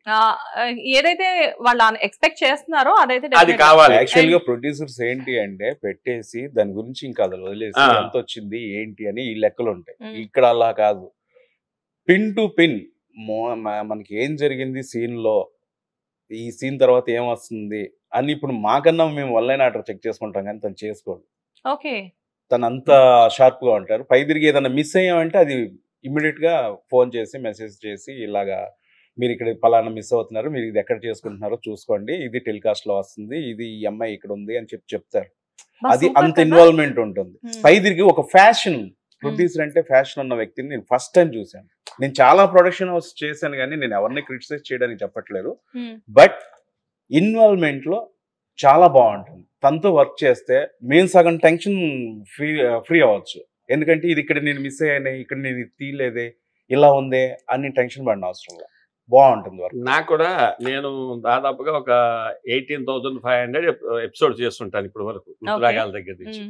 ఏదైతే వాళ్ళు ఎక్స్పెక్ట్ చేస్తున్నారో అదైతే అది కావాలి. యాక్చువల్ గా ప్రొడ్యూసర్స్ ఏంటి అంటే పెట్టేసి దాని గురించి ఇంకా అది వదిలేసి ఎంత వచ్చింది ఏంటి అని ఈ లెక్కలు ఉంటాయి. ఇక్కడ అలా కాదు, పిన్ టు పిన్ మనకి ఏం జరిగింది సీన్ లో, ఈ సీన్ తర్వాత ఏం వస్తుంది అని ఇప్పుడు మాకన్నా మేము ఆన్లైన్ ఆర్డర్ చెక్ చేసుకుంటాం కానీ తను చేసుకోడు. తను అంత షార్ప్గా ఉంటారు. పై తిరిగి ఏదైనా మిస్ అయ్యామంటే అది ఇమ్మీడియట్గా ఫోన్ చేసి మెసేజ్ చేసి ఇలాగా మీరు ఇక్కడ పలానా మిస్ అవుతున్నారు, మీరు ఇది ఎక్కడ చేసుకుంటున్నారో చూసుకోండి, ఇది టెలికాస్ట్లో వస్తుంది, ఇది ఈ అమ్మాయి ఇక్కడ ఉంది అని చెప్తారు. అది అంత ఇన్వాల్వ్మెంట్ ఉంటుంది. పై తిరిగి ఒక ఫ్యాషన్ ప్రొడ్యూసర్ అంటే ఫ్యాషన్ ఉన్న వ్యక్తిని నేను ఫస్ట్ టైం చూశాను. నేను చాలా ప్రొడక్షన్ హౌస్ చేశాను కానీ నేను ఎవరిని క్రిటిసైజ్ చేయడానికి చెప్పట్లేదు. బట్ ఇన్వాల్వ్మెంట్లో చాలా బాగుంటుంది. తనతో వర్క్ చేస్తే మేము సగం టెన్షన్ ఫ్రీ అవ్వచ్చు. ఎందుకంటే ఇది ఇక్కడ నేను మిస్ అయ్యానే, ఇక్కడ నేను ఇది తీయలేదే, ఇలా ఉందే అని టెన్షన్ పడిన అవసరం లేదు. బాగుంటుంది వర్క్. నాకు కూడా నేను దాదాపుగా ఒక 18,500 ఎపిసోడ్ చేస్తుంటాను ఇప్పుడు వరకు, రుతురాగాల దగ్గర నుంచి.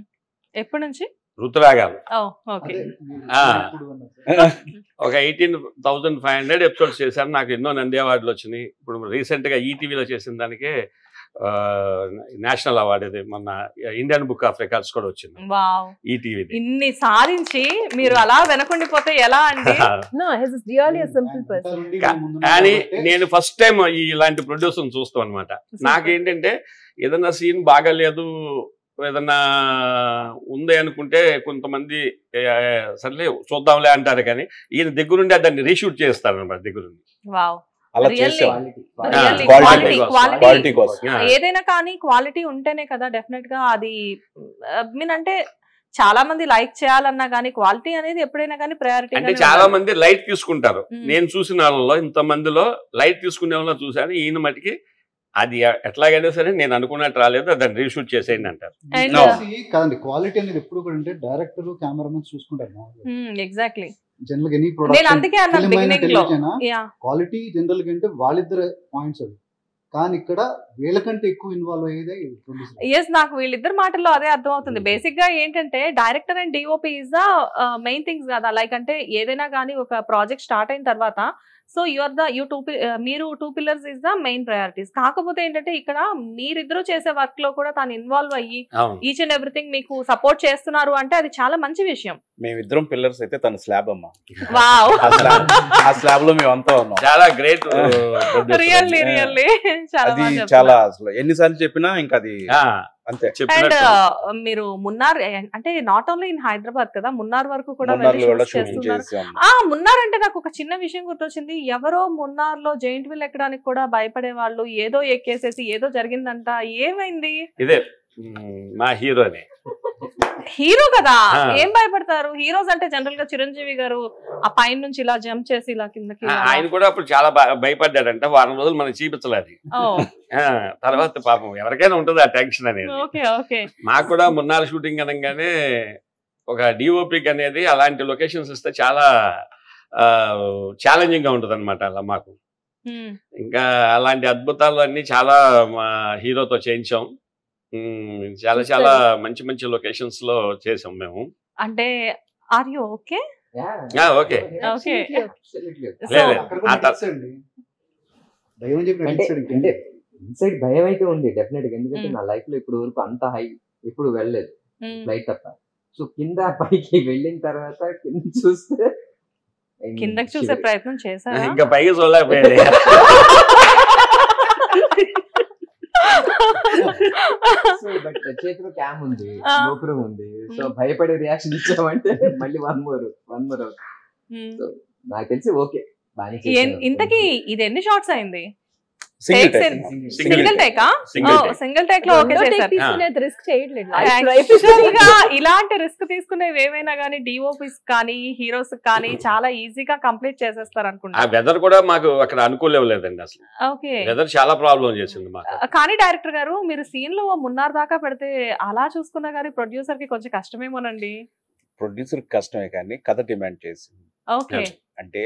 ఎప్పటి నుంచి? రుతురాగాలు ఒక 18,500 ఎపిసోడ్స్ చేశాను. నాకు ఎన్నో నంది అవార్డులు వచ్చినాయి. ఇప్పుడు రీసెంట్ గా ఈటీవీలో చేసిన దానికే నేషనల్ అవార్డు, ఇది మొన్న ఇండియన్ బుక్ ఆఫ్ రికార్డ్స్ కూడా వచ్చింది ఈటీవీ. ఇన్ని సాధించి మీరు అలా వెనకుండిపోతే ఎలా అండి? కానీ నేను ఫస్ట్ టైం ఇలాంటి ప్రొడ్యూసర్ చూస్తాం అనమాట. నాకేంటంటే ఏదన్నా సీన్ బాగాలేదు, ఏదన్నా ఉంది అనుకుంటే కొంతమంది సర్లే చూద్దాంలే అంటారు, కానీ ఈయన దగ్గరుండి దాన్ని రీషూట్ చేస్తారు అనమాట దగ్గరుండి. అలా ఏదైనా కానీ క్వాలిటీ ఉంటేనే కదా డెఫినెట్ గా అది అంటే చాలా మంది లైక్ చేయాలన్నా కానీ క్వాలిటీ అనేది ఎప్పుడైనా కానీ ప్రయారిటీ. అంటే చాలా మంది లైట్ తీసుకుంటారు. నేను చూసిన వాళ్ళలో ఇంత మందిలో లైట్ తీసుకునే వాళ్ళలో చూసాను. ఈయన మటుకి అది ఎట్లాగైనా సరే నేను అనుకున్నట్టు రాలేదు, దాన్ని రీషూట్ చేసేయండి అంటారు. కాదండి, క్వాలిటీ అనేది ఎప్పుడు కూడా అంటే డైరెక్టర్ కెమెరామెన్ చూసుకుంటారు. ఎగ్జాక్ట్లీ. జనరల్ గా ఎనీ ప్రొడక్షన్ క్వాలిటీ జనరల్ గా అంటే వాళ్ళిద్దరు పాయింట్స్ అవి, కానీ ఇక్కడ వీళ్ళకంటే ఎక్కువ ఇన్వాల్వ్ అయ్యేదే ఎస్. నాకు వీళ్ళిద్దరు మాటల్లో అదే అర్థం అవుతుంది. బేసిక్ గా ఏంటంటే director and DOP is the main things కదా. లైక్ అంటే ఏదైనా కానీ ఒక ప్రాజెక్ట్ స్టార్ట్ అయిన తర్వాత సో మీరు 2 pillars is the main priorities. కాకపోతే ఏంటంటే ఇక్కడ మీరిద్దరూ చేసే వర్క్ లో కూడా తాను ఇన్వాల్వ్ అయ్యి ఈచ్ అండ్ ఎవ్రీథింగ్ మీకు సపోర్ట్ చేస్తున్నారు అంటే అది చాలా మంచి విషయం. మేమిద్దరం పిల్లర్స్ అయితే తన స్లాబ్ అమ్మా. వావ్, ఆ స్లాబ్ లో మేము అంతా ఉన్నాం. చాలా గ్రేట్. రియల్లీ చాలా అసలు ఎన్నిసార్లు చెప్పినా ఇంకా అది అంతే. అండ్ మీరు మున్నార్ అంటే నాట్ ఓన్లీ ఇన్ హైదరాబాద్ కదా, మున్నార్ వరకు కూడా మున్నార్ అంటే నాకు ఒక చిన్న విషయం గుర్తొచ్చింది. ఎవరో మున్నార్ లో జైంట్ వీల్ ఎక్కడానికి కూడా భయపడే వాళ్ళు ఏదో ఎక్కేసేసి ఏదో జరిగిందంట. ఏమైంది? ఇదే మా హీరో కదా, ఏం భయపడతారు? హీరోస్ అంటే జనరల్ గా చిరంజీవి గారు ఆ పైన నుంచి ఇలా జంప్ చేసి ఇలా కిందకి. ఆయన కూడా అప్పుడు చాలా భయపడ్డాడంట. వారం రోజులు మనం చూపించలేదు. తర్వాత పాపం ఎవరికైనా ఉంటుంది ఆ టెన్షన్ అనేది. మాకు కూడా మున్నార్ షూటింగ్ అనగానే ఒక డిఓపికి అనేది అలాంటి లొకేషన్స్ ఇస్తే చాలా ఛాలెంజింగ్ గా ఉంటుంది అనమాట. అలా మాకు ఇంకా అలాంటి అద్భుతాలు అన్ని చాలా మా హీరోతో చేయించాం. చాలా చాలా మంచి మంచి లొకేషన్స్ లో చేసాం మేము. అంటే are you okay? Okay. Inside భయం అయితే ఉంది డెఫినెట్ గా. ఎందుకంటే నా లైఫ్ లో ఇప్పుడు వరకు అంత హై ఎప్పుడు వెళ్ళలేదు ఫ్లైట్ తప్ప. సో కింద పైకి వెళ్ళిన తర్వాత కింద చూస్తే కిందకి చూసే ప్రయత్నం చేశారా? ఇంకా పైకి చూడలేకపోయాడు. చేతిలో క్యామ్ ఉంది, గోపురం ఉంది. సో భయపడే రియాక్షన్ ఇచ్చామంటే మళ్ళీ వన్ మోర్ నాకు తెలిసి ఓకే. ఇంతకీ ఇది ఎన్ని షాట్స్ అయింది? సింగిల్ టేక్ లో ఓకే చేశారు. రిస్క్ చేయట్లేదు. ఇలాంటి రిస్క్ తీసుకునేవి ఏమైనా కానీ డిఓపిస్ కానీ హీరోస్ కానీ చాలా ఈజీగా కంప్లీట్ చేసేస్తారు అనుకుంటా. ఆ వెదర్ కూడా మాకు అక్కడ అనుకోలేదండి అసలు. ఓకే, వెదర్ చాలా ప్రాబ్లం చేసింది మాకు. కానీ డైరెక్టర్ గారు మీరు సీన్ లో మున్నార్ దాకా పెడితే అలా చూసుకున్నా కానీ ప్రొడ్యూసర్ కి కొంచెం కష్టమేమోనండి. ప్రొడ్యూసర్ కష్టమే కానీ కథ డిమాండ్ చేసింది. ఓకే, అంటే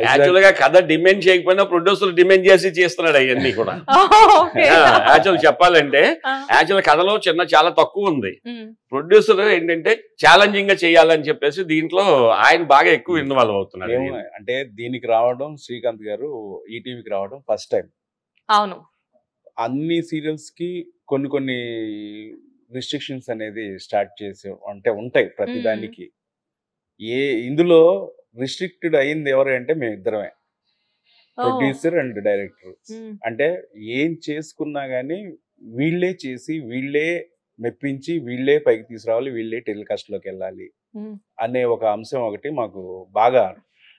యాక్చువల్ గా కథ డిమాండ్ చేయకపోయినా ప్రొడ్యూసర్ డిమాండ్ చేసి చేస్తున్నాడు అవన్నీ కూడా. యాక్చువల్ చెప్పాలంటే యాక్చువల్ కథలో చాలా తక్కువ ఉంది. ప్రొడ్యూసర్ ఏంటంటే ఛాలెంజింగ్ గా చేయాలని చెప్పేసి దీంట్లో ఆయన బాగా ఎక్కువ ఇన్వాల్వ్ అవుతున్నాడు. అంటే దీనికి రావడం శ్రీకాంత్ గారు ఈటీవీకి రావడం ఫస్ట్ టైం. అవును, అన్ని సీరియల్స్ కి కొన్ని రిస్ట్రిక్షన్స్ అనేది స్టార్ట్ చేసి అంటే ఉంటాయి ప్రతిదానికి. ఇందులో రిస్ట్రిక్టెడ్ అయింది ఎవరు అంటే మేము ఇద్దరమే, ప్రొడ్యూసర్ అండ్ డైరెక్టర్. అంటే ఏం చేసుకున్నా గానీ వీళ్ళే చేసి వీళ్ళే మెప్పించి వీళ్ళే పైకి తీసుకురావాలి, వీళ్ళే టెలికాస్ట్లోకి వెళ్ళాలి అనే ఒక అంశం ఒకటి మాకు బాగా.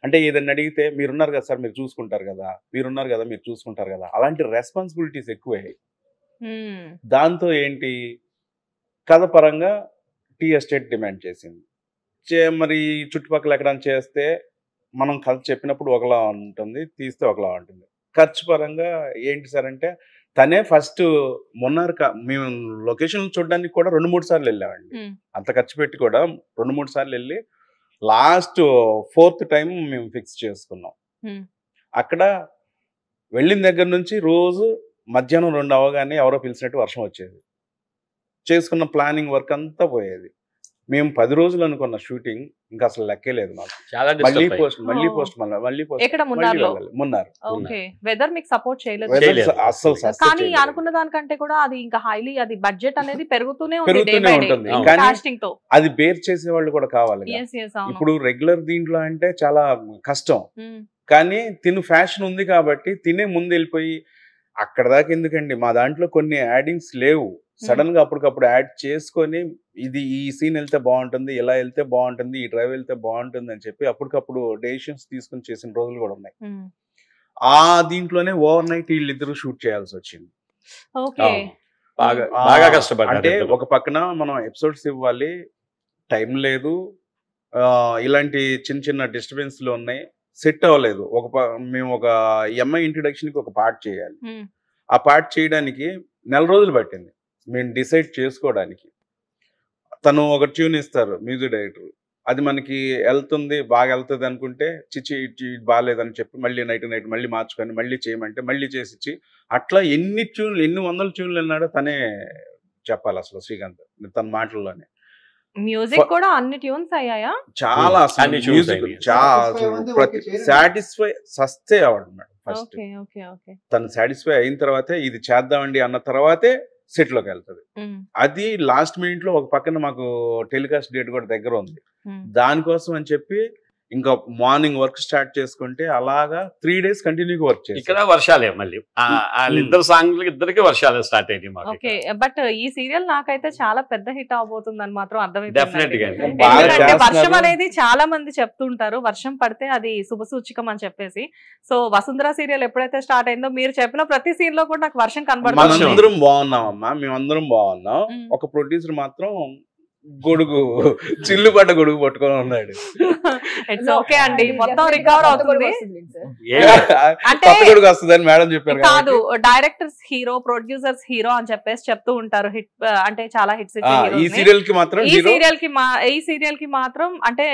అంటే ఏదన్నా అడిగితే మీరున్నారు కదా సార్, మీరు చూసుకుంటారు కదా, మీరున్నారు కదా, మీరు చూసుకుంటారు కదా, అలాంటి రెస్పాన్సిబిలిటీస్ ఎక్కువయ్యాయి. దాంతో ఏంటి, కథ పరంగా టీ ఎస్టేట్ డిమాండ్ చేసింది. మరి చుట్టుపక్కల ఎక్కడైనా చేస్తే మనం కథ చెప్పినప్పుడు ఒకలా ఉంటుంది, తీస్తే ఒకలా ఉంటుంది. ఖర్చు పరంగా ఏంటి సార్ అంటే, తనే ఫస్ట్ మొన్నారు మేము లొకేషన్ చూడడానికి కూడా 2-3 సార్లు వెళ్ళామండి. అంత ఖర్చు పెట్టి కూడా 2-3 సార్లు వెళ్ళి లాస్ట్ 4th టైం మేము ఫిక్స్ చేసుకున్నాం. అక్కడ వెళ్ళిన దగ్గర నుంచి రోజు మధ్యాహ్నం 2 అవగానే ఎవరో పిలిచినట్టు వర్షం వచ్చేది. చేసుకున్న ప్లానింగ్ వర్క్ అంతా పోయేది. మేము 10 రోజులు అనుకున్న షూటింగ్ ఇంకా అసలు లెక్కే లేదు మాకు. మళ్ళీ పోస్ట్ వెదర్ మీకు సపోర్ట్ చేయలేదు అసలు. కానీ అనుకున్న దానికంటే కూడా అది ఇంకా హైలీ, అది బడ్జెట్ అనేది పెరుగుతూనే ఉంటుంది. అది బేర్ చేసే వాళ్ళు కూడా కావాలి. ఇప్పుడు రెగ్యులర్ దీంట్లో అంటే చాలా కష్టం, కానీ తిను ఫ్యాషన్ ఉంది కాబట్టి తినే ముందు వెళ్ళిపోయి అక్కడ దాకా ఎందుకండి, మా దాంట్లో కొన్ని యాడింగ్స్ లేవు, సడన్ గా అప్పటికప్పుడు యాడ్ చేసుకొని ఇది ఈ సీన్ వెళ్తే బాగుంటుంది, ఇలా వెళ్తే బాగుంటుంది, ఈ డ్రైవ్ వెళ్తే బాగుంటుంది అని చెప్పి అప్పటికప్పుడు డెసిషన్స్ తీసుకుని చేసిన రోజులు కూడా ఉన్నాయి. ఆ దీంట్లోనే ఓవర్ నైట్ వీళ్ళిద్దరూ షూట్ చేయాల్సి వచ్చింది. బాగా కష్టపడ్డారు. అంటే ఒక పక్కన మనం ఎపిసోడ్స్ ఇవ్వాలి, టైం లేదు, ఇలాంటి చిన్న చిన్న డిస్టర్బెన్స్లు ఉన్నాయి, సెట్ అవ్వలేదు. మేము ఒక ఎంఐ ఇంట్రడక్షన్ కి ఒక పార్ట్ చేయాలి. ఆ పార్ట్ చేయడానికి 1 నెల రోజులు పట్టింది మేము డిసైడ్ చేసుకోవడానికి. తను ఒక ట్యూన్ ఇస్తారు మ్యూజిక్ డైరెక్టర్, అది మనకి వెళ్తుంది, బాగా వెళ్తుంది అనుకుంటే చిచ్చి బాగాలేదని చెప్పి మళ్ళీ నైట్ మళ్ళీ మార్చుకొని మళ్ళీ చేయమంటే మళ్ళీ చేసిచ్చి, అట్లా ఎన్ని 100 ట్యూన్లు అన్నాడో తనే చెప్పాలి అసలు శ్రీకాంత్ తన మాటల్లోనే. మ్యూజిక్ కూడా అన్ని ట్యూన్స్ అయ్యాయా? చాలా సాటిస్ఫై సస్తే అవ్వడు మేడం. ఫస్ట్ తను సాటిస్ఫై అయిన తర్వాతే ఇది చేద్దామండి అన్న తర్వాతే సెట్ లోకి వెళ్తుంది. అది లాస్ట్ మినిట్ లో ఒక పక్కన మాకు టెలికాస్ట్ డేట్ కూడా దగ్గర ఉంది, దానికోసం అని చెప్పి ఇంకా మార్నింగ్ వర్క్ స్టార్ట్ చేసుకుంటే అలాగా 3 days కంటిన్యూగా వర్క్ చేసి ఇక్కడ వర్షాలే మళ్ళీ వాళ్ళిద్దరు సాంగ్లకి ఇద్దరికి వర్షాలే స్టార్ట్ అయింది. ఓకే, బట్ ఈ సీరియల్ నాకైతే చాలా పెద్ద హిట్ అవబోతుందని మాత్రం అర్థమైంది. వర్షం అనేది చాలా మంది చెప్తుంటారు, వర్షం పడితే అది శుభసూచికం అని చెప్పేసి. సో వసుంధర సీరియల్ ఎప్పుడైతే స్టార్ట్ అయిందో మీరు చెప్పిన ప్రతి సీన్ లో కూడా నాకు వర్షం కనబడుతుంది. మనందరం బాగున్నామమ్మా, మేమందరం బాగున్నాం. ఒక ప్రొడ్యూసర్ మాత్రం గొడుగు చిల్లుపడ్డ గొడుగు పట్టుకొని ఉన్నాడు. ఇట్స్ ఓకే అండి, మొత్తం రికవర్ అవుతుంది. గొడుగు వస్తుందని మేడం చెప్పారు. కాదు, డైరెక్టర్స్ హీరో, ప్రొడ్యూసర్స్ హీరో అని చెప్పేసి చెప్తూ ఉంటారు. హిట్ అంటే చాలా హిట్స్ ఈ సీరియల్ కి మాత్రం ఈ సీరియల్ కి మాత్రం అంటే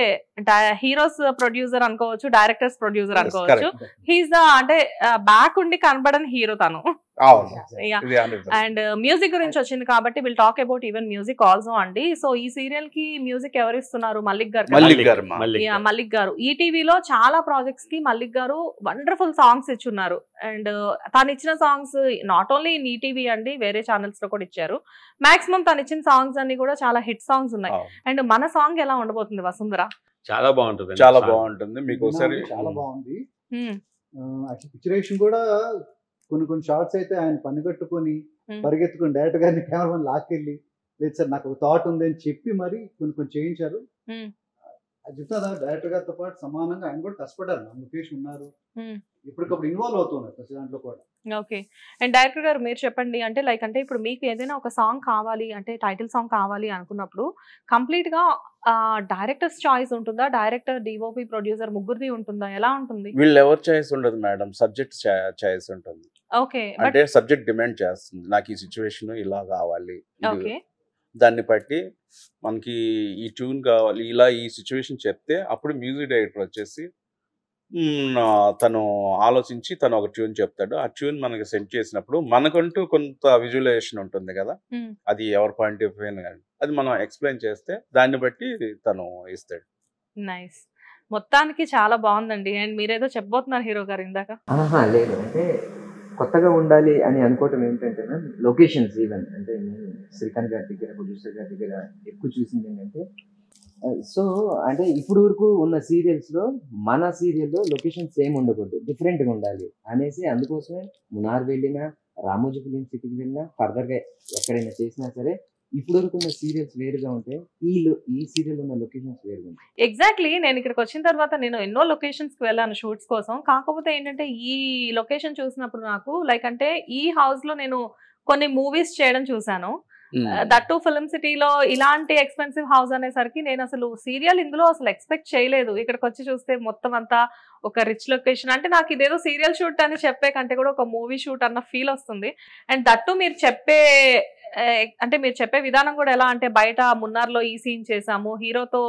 హీరోస్ ప్రొడ్యూసర్ అనుకోవచ్చు, డైరెక్టర్స్ ప్రొడ్యూసర్ అనుకోవచ్చు. హీస్ ద అంటే బ్యాక్ ఉండి కనబడని హీరో తను. అండ్ మ్యూజిక్ గురించి వచ్చింది కాబట్టి will talk about even music also అండి. సో ఈ సీరియల్ కి మ్యూజిక్ ఎవరు ఇస్తున్నారు? మల్లిక్ గారు. ఈటీవీలో చాలా ప్రాజెక్ట్స్ కి మల్లిక్ గారు వండర్ఫుల్ సాంగ్స్ ఇచ్చున్నారు. అండ్ తను ఇచ్చిన songs not only in ETV అండి, వేరే ఛానల్స్ లో కూడా ఇచ్చారు. మాక్సిమం తను ఇచ్చిన సాంగ్స్ అన్ని కూడా చాలా హిట్ సాంగ్స్ ఉన్నాయి. అండ్ మన సాంగ్ ఎలా ఉండబోతుంది వసుంధర? చాలా బాగుంటుంది, చాలా బాగుంటుంది. మీకు ఒకసారి చాలా బాగుంది. పిక్చరేషన్ కూడా కొన్ని షార్ట్స్ అయితే ఆయన పని కట్టుకొని పరిగెత్తుకుని డైరెక్ట్ గా కెమెరామెన్ లాక్కెళ్ళి, లేదు సార్ నాకు ఒక థాట్ ఉంది అని చెప్పి మరి కొన్ని చేయించారు. అది చెప్తున్నా డైరెక్టర్ గారితో పాటు సమానంగా ఆయన కూడా కష్టపడ్డారు, లొకేషన్ ఉన్నారు, ఇప్పటికప్పుడు ఇన్వాల్వ్ అవుతున్నారు ప్రతి దాంట్లో కూడా. ఓకే, అండ్ డైరెక్టర్ గారు మీరు చెప్పండి, అంటే లైక్ అంటే ఇప్పుడు మీకు ఏదైనా ఒక సాంగ్ కావాలి అంటే టైటిల్ సాంగ్ కావాలి అనుకున్నప్పుడు కంప్లీట్ గా డైరెక్టర్స్ చాయిస్ ఉంటుందా? డైరెక్టర్, డిఓపి, ప్రొడ్యూసర్ ముగ్గురిది ఉంటుందా? ఎలా ఉంటుంది? వీళ్ళు ఎవరు చాయిస్ ఉండదు మేడం, సబ్జెక్ట్ చాయిస్ ఉంటుంది. ఓకే, అంటే సబ్జెక్ట్ డిమాండ్ చేస్తుంది, నాకు ఈ సిచ్యువేషన్ ఇలా కావాలి, దాన్ని బట్టి మనకి ఈ ట్యూన్ కావాలి, ఇలా ఈ సిచ్యువేషన్ చెప్తే అప్పుడు మ్యూజిక్ డైరెక్టర్ వచ్చేసి తను ఆలోచించి తను ఒక ట్యూన్ చెప్తాడు. ఆ ట్యూన్ మనకి సెండ్ చేసినప్పుడు మనకంటూ కొంత విజువలైజేషన్ ఉంటుంది కదా, అది ఎవరి పాయింట్ ఆఫ్ వ్యూ కానీ అది మనం ఎక్స్ప్లెయిన్ చేస్తే దాన్ని బట్టి తను ఇస్తాడు. నైస్, మొత్తానికి చాలా బాగుందండి. అండ్ మీరేదో చెప్పబోతున్నారు హీరో గారు ఇందాక. లేదు, అంటే కొత్తగా ఉండాలి అని అనుకోవటం ఏంటంటే లొకేషన్స్ ఈవెన్ అంటే నేను శ్రీకాంత్ గారి దగ్గర, ప్రొడ్యూసర్ గారి దగ్గర ఎక్కువ చూసింది ఏంటంటే, సో అంటే ఇప్పుడు వరకు ఉన్న సీరియల్స్లో మన సీరియల్లో లొకేషన్స్ ఏమి ఉండకూడదు, డిఫరెంట్గా ఉండాలి అనేసి అందుకోసమే మునార్ వెళ్ళినా, రామోజీ ఫిలిం సిటీకి వెళ్ళినా, ఫర్దర్గా ఎక్కడైనా చేసినా సరే ఇప్పుడు వరకు ఉన్న సీరియల్స్ వేరుగా ఉంటే ఈ సీరియల్ ఉన్న లొకేషన్స్ వేరుగా ఉంటాయి. ఎగ్జాక్ట్లీ నేను ఇక్కడికి వచ్చిన తర్వాత నేను ఎన్నో లొకేషన్స్ కి వెళ్ళాను షూట్స్ కోసం. కాకపోతే ఏంటంటే ఈ లొకేషన్ చూసినప్పుడు నాకు లైక్ అంటే ఈ హౌస్ లో నేను కొన్ని మూవీస్ చేయడం చూసాను. దట్ టు ఫిల్మ్ సిటీలో ఇలాంటి ఎక్స్పెన్సివ్ హౌస్ అనేసరికి నేను అసలు సీరియల్ ఇందులో అసలు ఎక్స్పెక్ట్ చేయలేదు. ఇక్కడికి వచ్చి చూస్తే మొత్తం అంతా ఒక రిచ్ లొకేషన్. అంటే నాకు ఇదేదో సీరియల్ షూట్ అని చెప్పే కంటే కూడా ఒక మూవీ షూట్ అన్న ఫీల్ వస్తుంది. అండ్ దట్ టు మీరు చెప్పే విధానం కూడా ఎలా అంటే బయట మున్నార్లో ఈ సీన్ చేసాము, హీరోతో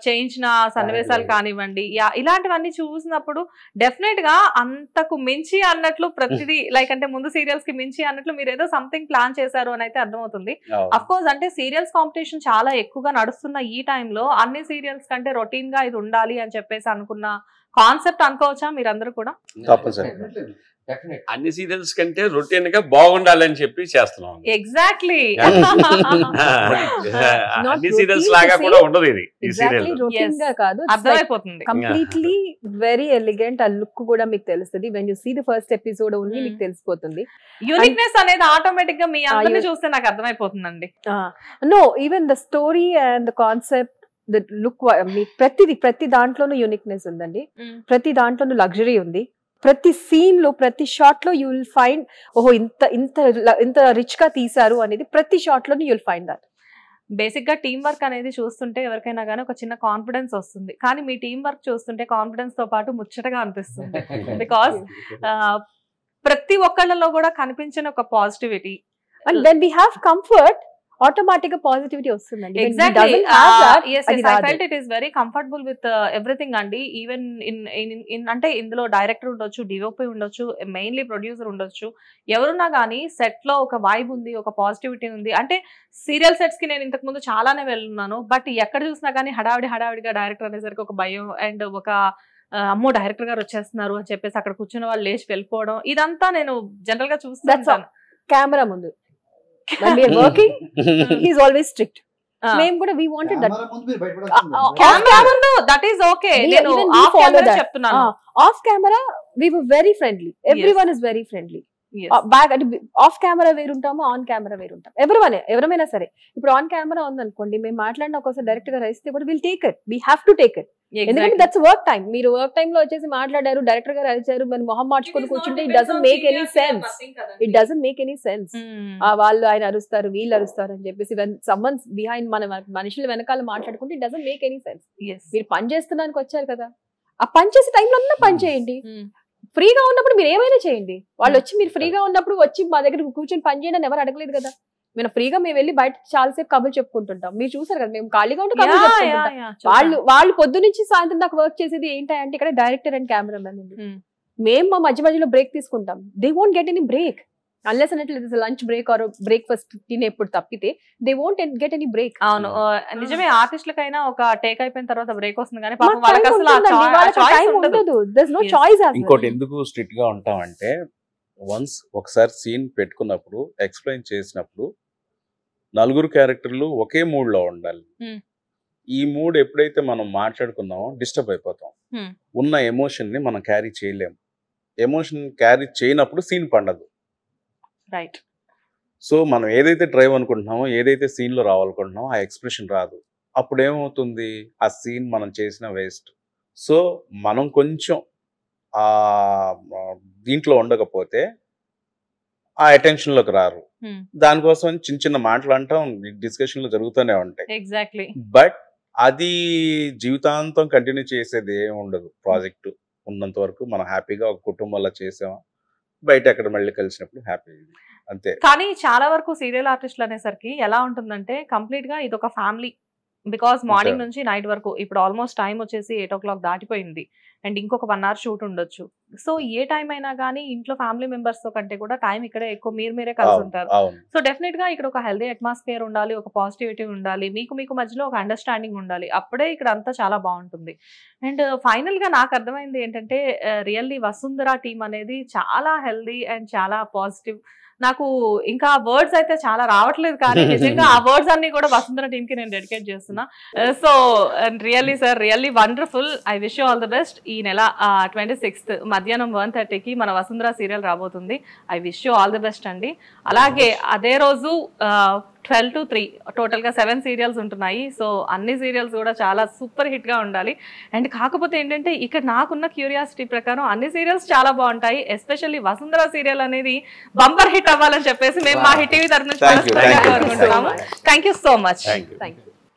చేయించిన సన్నివేశాలు కానివ్వండి, ఇలాంటివన్నీ చూసినప్పుడు డెఫినెట్ గా అంతకు మించి అన్నట్లు ప్రతిదీ లైక్ అంటే ముందు సీరియల్స్ కి మించి అన్నట్లు మీరు ఏదో సంథింగ్ ప్లాన్ చేశారు అని అయితే అర్థమవుతుంది. అఫ్ కోర్స్ అంటే సీరియల్స్ కాంపిటీషన్ చాలా ఎక్కువగా నడుస్తున్న ఈ టైంలో అన్ని సీరియల్స్ కంటే రొటీన్ గా ఇది ఉండాలి అని చెప్పేసి అనుకున్న కాన్సెప్ట్ అనుకోవచ్చా మీరందరూ కూడా? అన్ని సీరియల్స్ కంటే రొటీన్ గా బాగుండాలని చెప్పి చేస్తున్నాం. ఎగ్జాక్ట్లీ అన్ని సీరియల్స్ లాగా కూడా ఉండదు ఇది. ఈ సీరియల్ రొటీన్ గా కాదు, అర్థమైపోతుంది. Completely very elegant. ఆ లుక్ కూడా మీకు తెలుస్తుంది. When you see the first episode only మీకు తెలిసిపోతుంది. యూనిక్నెస్ అనేది ఆటోమేటిక్ గా మీ అందరిని చూస్తే నాకు అర్థమైపోతుందండి. No, even the story and the concept, the look, ప్రతి దాంట్లోనూ యూనిక్నెస్ ఉందండి. ప్రతి దాంట్లోనూ లగ్జరీ ఉంది. ప్రతి సీన్ లో ప్రతి షాట్ లో యూ విల్ ఫైండ్ ఓహో ఇంత రిచ్ గా తీసారు అనేది ప్రతి షాట్ లోనూ you will find that. Basic గా టీం వర్క్ అనేది చూస్తుంటే ఎవరికైనా కానీ ఒక చిన్న కాన్ఫిడెన్స్ వస్తుంది. కానీ మీ టీం వర్క్ చూస్తుంటే కాన్ఫిడెన్స్ తో పాటు ముచ్చటగా అనిపిస్తుంది. బికాస్ ప్రతి ఒక్కళ్ళలో కూడా కనిపించిన ఒక positivity. And when we have comfort automatic గా పాజిటివిటీ వస్తుందండి. Exactly. Yes, I felt it is very comfortable with everything అండి. ఈవెన్ ఇన్ అంటే ఇందులో డైరెక్టర్ ఉండొచ్చు, డిఓపి ఉండొచ్చు, మెయిన్లీ ప్రొడ్యూసర్ ఉండొచ్చు, ఎవరున్నా కానీ సెట్ లో ఒక వైబ్ ఉంది, ఒక పాజిటివిటీ ఉంది. అంటే సీరియల్ సెట్స్ కి నేను ఇంతకు ముందు చాలానే వెళ్ళున్నాను. బట్ ఎక్కడ చూసినా కానీ హడావిడిగా డైరెక్టర్ అనేసరికి ఒక భయం అండ్ ఒక అమ్మో డైరెక్టర్ గారు వచ్చేస్తున్నారు అని చెప్పేసి అక్కడ కూర్చున్న వాళ్ళు లేచి వెళ్ళిపోవడం, ఇదంతా నేను జనరల్ గా చూస్తాను. కెమెరా ముందు when we are working he is always strict. మేము కూడా we wanted that కెమెరా ముందు that is okay. నేను ఆఫ్ కెమెరా చెప్తున్నాను. Of camera we were very friendly. everyone is very friendly. Back అంటే ఆఫ్ కెమెరా వేరుంటాము, ఆన్ కెమెరా వేరుంటాం. ఎవరైనా సరే. ఇప్పుడు ఆన్ కెమెరా ఉందనుకోండి, మేము మాట్లాడిన ఒకసారి డైరెక్ట్ గా రాయిస్తే కూడా will take it, we have to take it. ఎందుకంటే దట్స్ వర్క్ టైం. మీరు వర్క్ టైమ్ లో వచ్చేసి మాట్లాడారు, డైరెక్టర్ గారు అరిచారు, మరి మొహం మార్చుకొని కూర్చుంటే it doesn't make any sense. It doesn't make any sense. వాళ్ళు ఆయన అరుస్తారు, వీళ్ళు అరుస్తారు అని చెప్పేసి సమ్మన్స్ బిహైండ్ మన మనుషుల వెనకాల మాట్లాడుకుంటే it doesn't make any sense. మీరు పని చేస్తున్నానికి వచ్చారు కదా, ఆ పని చేసే టైంలో అన్నా పని చేయండి. ఫ్రీగా ఉన్నప్పుడు మీరు ఏమైనా చేయండి. వాళ్ళు వచ్చి మీరు ఫ్రీగా ఉన్నప్పుడు వచ్చి మా దగ్గర కూర్చొని పని చేయండి అని ఎవరు అడగలేదు కదా. మేము ఫ్రీగా మేము వెళ్ళి బయట చాలాసేపు కబుర్లు చెప్పుకుంటుంటాం. మీరు చూసారు కదా, మేము ఖాళీగా ఉంటే కబుర్లు చెప్పుకుంటాం. వాళ్ళు పొద్దు నుంచి సాయంత్రం దాకా వర్క్ చేసేది ఏంటంటే ఇక్కడ డైరెక్టర్ అండ్ కెమెరామెన్ ఉంది. మేము మా మధ్యలో బ్రేక్ తీసుకుంటాం. They won't get any break unless అన్నట్లు లంచ్ బ్రేక్ ఆర్ బ్రేక్ఫాస్ట్ తినేప్పుడు తప్పితే they won't get any break. అవును, నిజమే. ఆర్టిస్టులకైనా ఒక టేక్ అయిపోయిన తర్వాత బ్రేక్ వస్తుంది కానీ పాపం వాళ్ళకి అసలు ఆ చాయిస్ ఉండదు. There is no choice. ఇంకోటి ఎందుకు స్ట్రిక్ట్ గా ఉంటామంటే వన్స్ ఒకసారి సీన్ పెట్టుకున్నప్పుడు ఎక్స్ప్లెయిన్ చేసినప్పుడు నలుగురు క్యారెక్టర్లు ఒకే మూడ్ లో ఉండాలి. ఈ మూడ్ ఎప్పుడైతే మనం మాట్లాడుకున్నామో డిస్టర్బ్ అయిపోతాం. ఉన్న ఎమోషన్ ని మనం క్యారీ చేయలేము. ఎమోషన్ క్యారీ చేయనప్పుడు సీన్ పండదు. రైట్. సో మనం ఏదైతే డ్రైవ్ అనుకుంటున్నామో, ఏదైతే సీన్ లో రావాలనుకుంటున్నామో ఆ ఎక్స్ప్రెషన్ రాదు. అప్పుడు ఏమవుతుంది, ఆ సీన్ మనం చేసిన వేస్ట్. సో మనం కొంచెం ఆ దీంట్లో ఉండకపోతే ఆ అటెన్షన్ లోకి రారు. దానికోసం చిన్న చిన్న మాటలు అంటాం, డిస్కషన్ లో జరుగుతూనే ఉంటాయి. ఎగ్జాక్ట్లీ. బట్ అది జీవితాంతం కంటిన్యూ చేసేది ఏమి ఉండదు. ప్రాజెక్టు ఉన్నంత వరకు మనం హ్యాపీగా ఒక కుటుంబంలో చేసామా, బయట ఎక్కడ మళ్ళీ కలిసినప్పుడు హ్యాపీ అంతే. కానీ చాలా వరకు సీరియల్ ఆర్టిస్టులు అనేసరికి ఎలా ఉంటుందంటే కంప్లీట్ గా ఇది ఒక ఫ్యామిలీ. బికాస్ మార్నింగ్ నుంచి నైట్ వరకు ఇప్పుడు ఆల్మోస్ట్ టైం వచ్చేసి 8 o'clock దాటిపోయింది అండ్ ఇంకొక 1 hour షూట్ ఉండొచ్చు. సో ఏ టైం అయినా కానీ ఇంట్లో ఫ్యామిలీ మెంబర్స్ తో కంటే కూడా టైం ఇక్కడే ఎక్కువ మీరే కలిసి ఉంటారు. సో డెఫినెట్ గా ఇక్కడ ఒక హెల్దీ అట్మాస్ఫియర్ ఉండాలి, ఒక పాజిటివిటీ ఉండాలి, మీకు మధ్యలో ఒక అండర్స్టాండింగ్ ఉండాలి. అప్పుడే ఇక్కడ అంతా చాలా బాగుంటుంది. అండ్ ఫైనల్ గా నాకు అర్థమైంది ఏంటంటే రియల్లీ వసుంధర టీమ్ అనేది చాలా హెల్దీ అండ్ చాలా పాజిటివ్. నాకు ఇంకా వర్డ్స్ అయితే చాలా రావట్లేదు కానీ నిజంగా ఆ వర్డ్స్ అన్ని కూడా వసుంధర టీమ్ కి నేను డెడికేట్ చేస్తున్నా. So really sir, really wonderful. I wish you all the best. ఈ నెల 26th మధ్య మధ్యాహ్నం 1:30కి మన వసుంధర సీరియల్ రాబోతుంది. I wish you all the best అండి. అలాగే అదే రోజు 12 to 3 టోటల్గా 7 సీరియల్స్ ఉంటున్నాయి. సో అన్ని సీరియల్స్ కూడా చాలా సూపర్ హిట్గా ఉండాలి. అండ్ కాకపోతే ఏంటంటే ఇక్కడ నాకున్న క్యూరియాసిటీ ప్రకారం అన్ని సీరియల్స్ చాలా బాగుంటాయి. ఎస్పెషల్లీ వసుంధర సీరియల్ అనేది బంపర్ హిట్ అవ్వాలని చెప్పేసి మేము మా హిట్ టీవీ తరఫు నుంచి కోరుకుంటున్నాము. Thank you so much.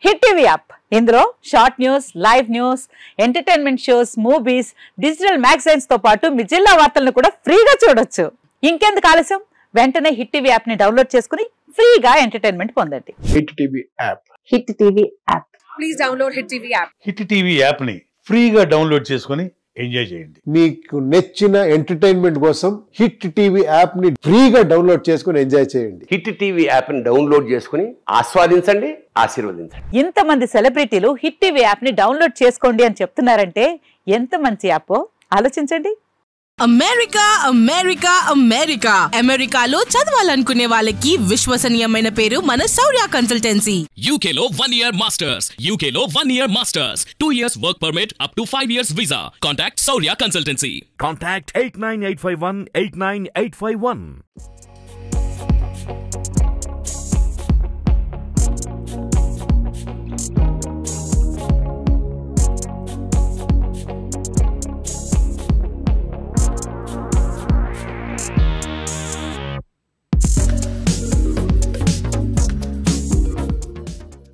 Hit TV app, ఇందులో short news, live news, entertainment shows, movies, digital magazines తో పాటు మీ జిల్లా వార్తలను కూడా ఫ్రీగా చూడొచ్చు. ఇంకెందుకు ఆలస్యం, వెంటనే హిట్ టీవీ యాప్ ని డౌన్లోడ్ చేసుకుని ఫ్రీగా ఎంటర్టైన్మెంట్ పొందండి. Hit TV app. Hit TV app. Please download hit TV app. Hit TV app ని ఫ్రీగా డౌన్లోడ్ చేసుకుని ఎంజాయ్ చేయండి. మీకు నచ్చిన ఎంటర్టైన్మెంట్ కోసం హిట్ టీవీ యాప్ ని ఫ్రీగా డౌన్లోడ్ చేసుకుని ఎంజాయ్ చేయండి. హిట్ టీవీ యాప్ ని డౌన్లోడ్ చేసుకుని ఆస్వాదించండి, ఆశీర్వదించండి. ఇంతమంది సెలబ్రిటీలు హిట్ టీవీ యాప్ ని డౌన్లోడ్ చేసుకోండి అని చెప్తున్నారంటే ఎంత మంచి యాప్ ఆలోచించండి. అమెరికా అమెరికా అమెరికా అమెరికాలో చదవాలనుకునే వాళ్ళకి విశ్వసనీయమైన పేరు మన శౌర్య కన్సల్టెన్సీ. యూకేలో 1 year masters, యూకేలో 1 year masters, 2 years work permit up to 5 years visa. Contact Saurya Consultancy. Contact 89851 89851.